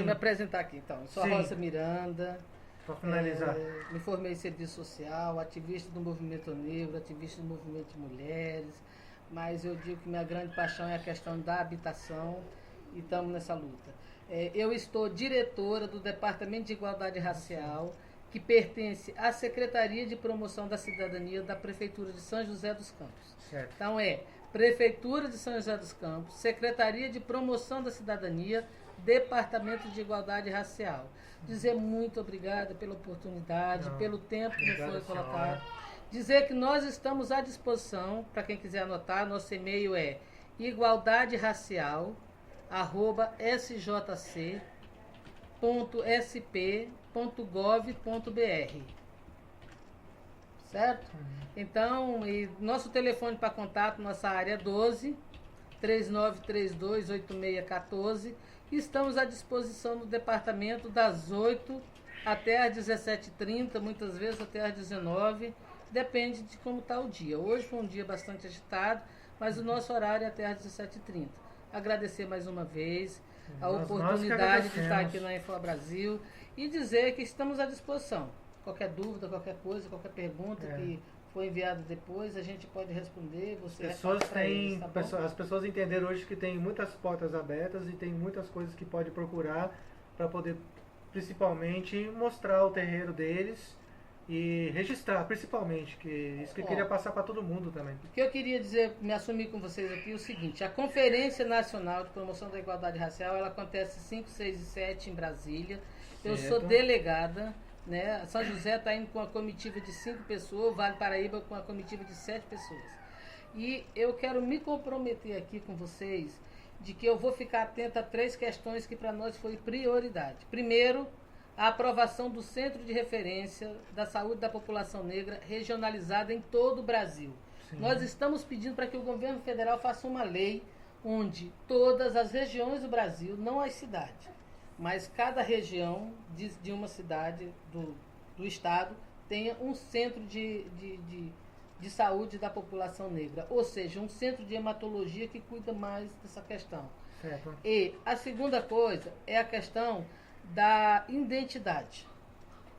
me apresentar aqui então. Eu sou a Rosa Miranda. Para finalizar. Me formei em serviço social, ativista do movimento negro, ativista do movimento de mulheres, mas eu digo que minha grande paixão é a questão da habitação e estamos nessa luta. Eu estou diretora do Departamento de Igualdade Racial, que pertence à Secretaria de Promoção da Cidadania da Prefeitura de São José dos Campos. Certo. Então Prefeitura de São José dos Campos, Secretaria de Promoção da Cidadania, Departamento de Igualdade Racial. Dizer muito obrigada pela oportunidade, pelo tempo que nos foi colocado. Dizer que nós estamos à disposição, para quem quiser anotar, nosso e-mail é igualdaderacial@sjc.sp.gov.br. Certo? Então, nosso telefone para contato, nossa área é 12 3932 8614. Estamos à disposição no departamento das 8 até às 17h30, muitas vezes até às 19h, depende de como está o dia. Hoje foi um dia bastante agitado, mas o nosso horário é até às 17h30. Agradecer mais uma vez a oportunidade de estar aqui na Info Brasil e dizer que estamos à disposição. Qualquer dúvida, qualquer coisa, qualquer pergunta que for enviada depois, a gente pode responder. As pessoas entenderam hoje que tem muitas portas abertas e tem muitas coisas que pode procurar para poder, principalmente, mostrar o terreiro deles e registrar, principalmente, que isso que eu queria passar para todo mundo também. O que eu queria dizer, me assumir com vocês aqui é o seguinte: a Conferência Nacional de Promoção da Igualdade Racial, ela acontece 5, 6 e 7 em Brasília. Eu sou delegada, né? São José está indo com uma comitiva de 5 pessoas, Vale Paraíba com uma comitiva de 7 pessoas. E eu quero me comprometer aqui com vocês de que eu vou ficar atenta a 3 questões que para nós foi prioridade. Primeiro, a aprovação do Centro de Referência da Saúde da População Negra regionalizada em todo o Brasil. Sim. Nós estamos pedindo para que o governo federal faça uma lei onde todas as regiões do Brasil, não as cidades, mas cada região de uma cidade do estado tenha um centro de saúde da população negra, ou seja, um centro de hematologia que cuida mais dessa questão. Certo. E a segunda coisa é a questão da identidade.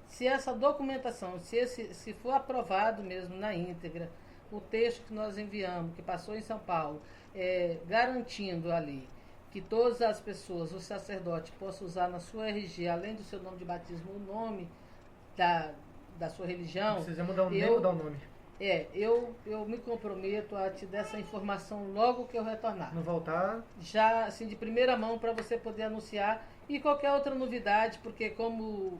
Se essa documentação, se for aprovado mesmo na íntegra, o texto que nós enviamos, que passou em São Paulo, garantindo ali que todas as pessoas, os sacerdotes, possam usar na sua RG, além do seu nome de batismo, o nome da sua religião. Precisa mudar o nome. Eu me comprometo a te dar essa informação logo que eu retornar. Não voltar? Já, assim, de primeira mão, para você poder anunciar. E qualquer outra novidade, porque como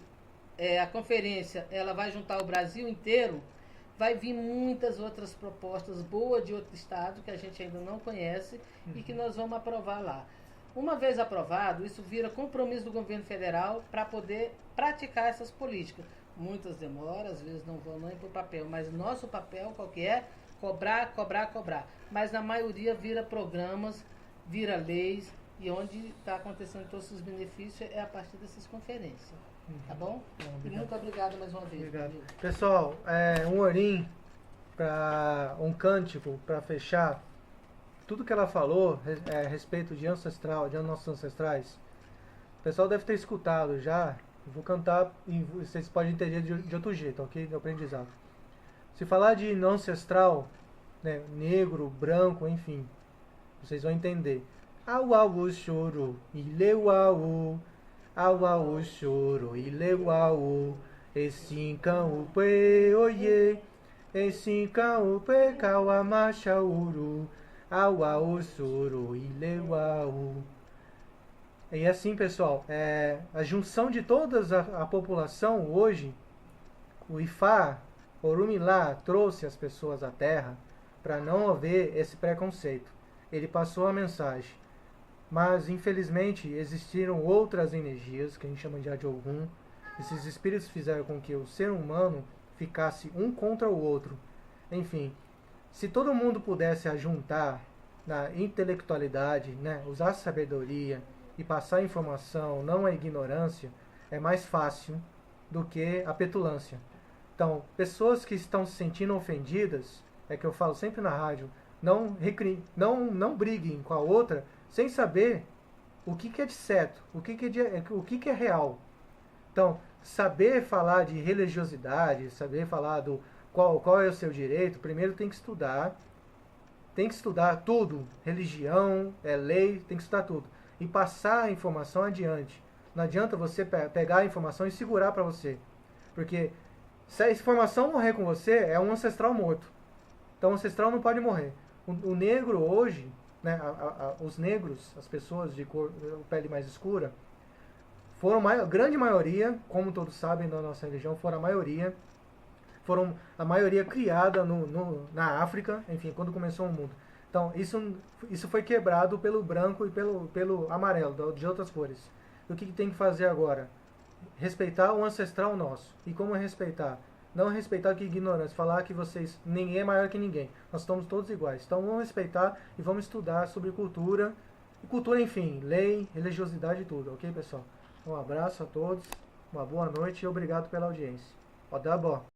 a conferência ela vai juntar o Brasil inteiro, vai vir muitas outras propostas boas de outro estado que a gente ainda não conhece e que nós vamos aprovar lá. Uma vez aprovado, isso vira compromisso do governo federal para poder praticar essas políticas. Muitas demoram, às vezes não vão nem para o papel, mas nosso papel qual que é? Cobrar, cobrar, cobrar. Mas na maioria vira programas, vira leis, e onde está acontecendo todos os benefícios é a partir dessas conferências. Tá bom? E muito obrigado mais uma vez. Obrigado. Pessoal, um orim, um cântico para fechar. Tudo que ela falou a respeito de ancestral, de nossos ancestrais, o pessoal deve ter escutado já. Eu vou cantar e vocês podem entender de outro jeito, ok? De aprendizado. Se falar de ancestral, né, negro, branco, enfim, vocês vão entender. Au au choro, ileu au choro, ileu au, esse cão pe oye, esse cão pe kawamachauru, au choro, ileu au. E assim, pessoal, a junção de toda a população hoje, o Ifá, Orumilá trouxe as pessoas à Terra para não haver esse preconceito. Ele passou a mensagem. Mas, infelizmente, existiram outras energias, que a gente chama de Ogum. Esses espíritos fizeram com que o ser humano ficasse um contra o outro. Enfim, se todo mundo pudesse ajuntar na intelectualidade, né, usar a sabedoria e passar a informação, não a ignorância, é mais fácil do que a petulância. Então, pessoas que estão se sentindo ofendidas, é que eu falo sempre na rádio, não briguem com a outra sem saber o que é de certo, o que é real. Então, saber falar de religiosidade, saber falar do qual é o seu direito, primeiro tem que estudar tudo, religião, lei, tem que estudar tudo. E passar a informação adiante. Não adianta você pegar a informação e segurar para você. Porque se a informação morrer com você, é um ancestral morto. Então o ancestral não pode morrer. O negro hoje, né, os negros, as pessoas de pele mais escura, foram a grande maioria, como todos sabem da nossa religião, foram a maioria criada na África, enfim, quando começou o mundo. Então, isso foi quebrado pelo branco e pelo amarelo, de outras cores. O que tem que fazer agora? Respeitar o ancestral nosso. E como respeitar? Não respeitar que ignorância, falar que ninguém é maior que ninguém. Nós estamos todos iguais. Então vamos respeitar e vamos estudar sobre cultura. E cultura, enfim, lei, religiosidade e tudo, ok, pessoal? Um abraço a todos, uma boa noite e obrigado pela audiência. Ó, dá bom.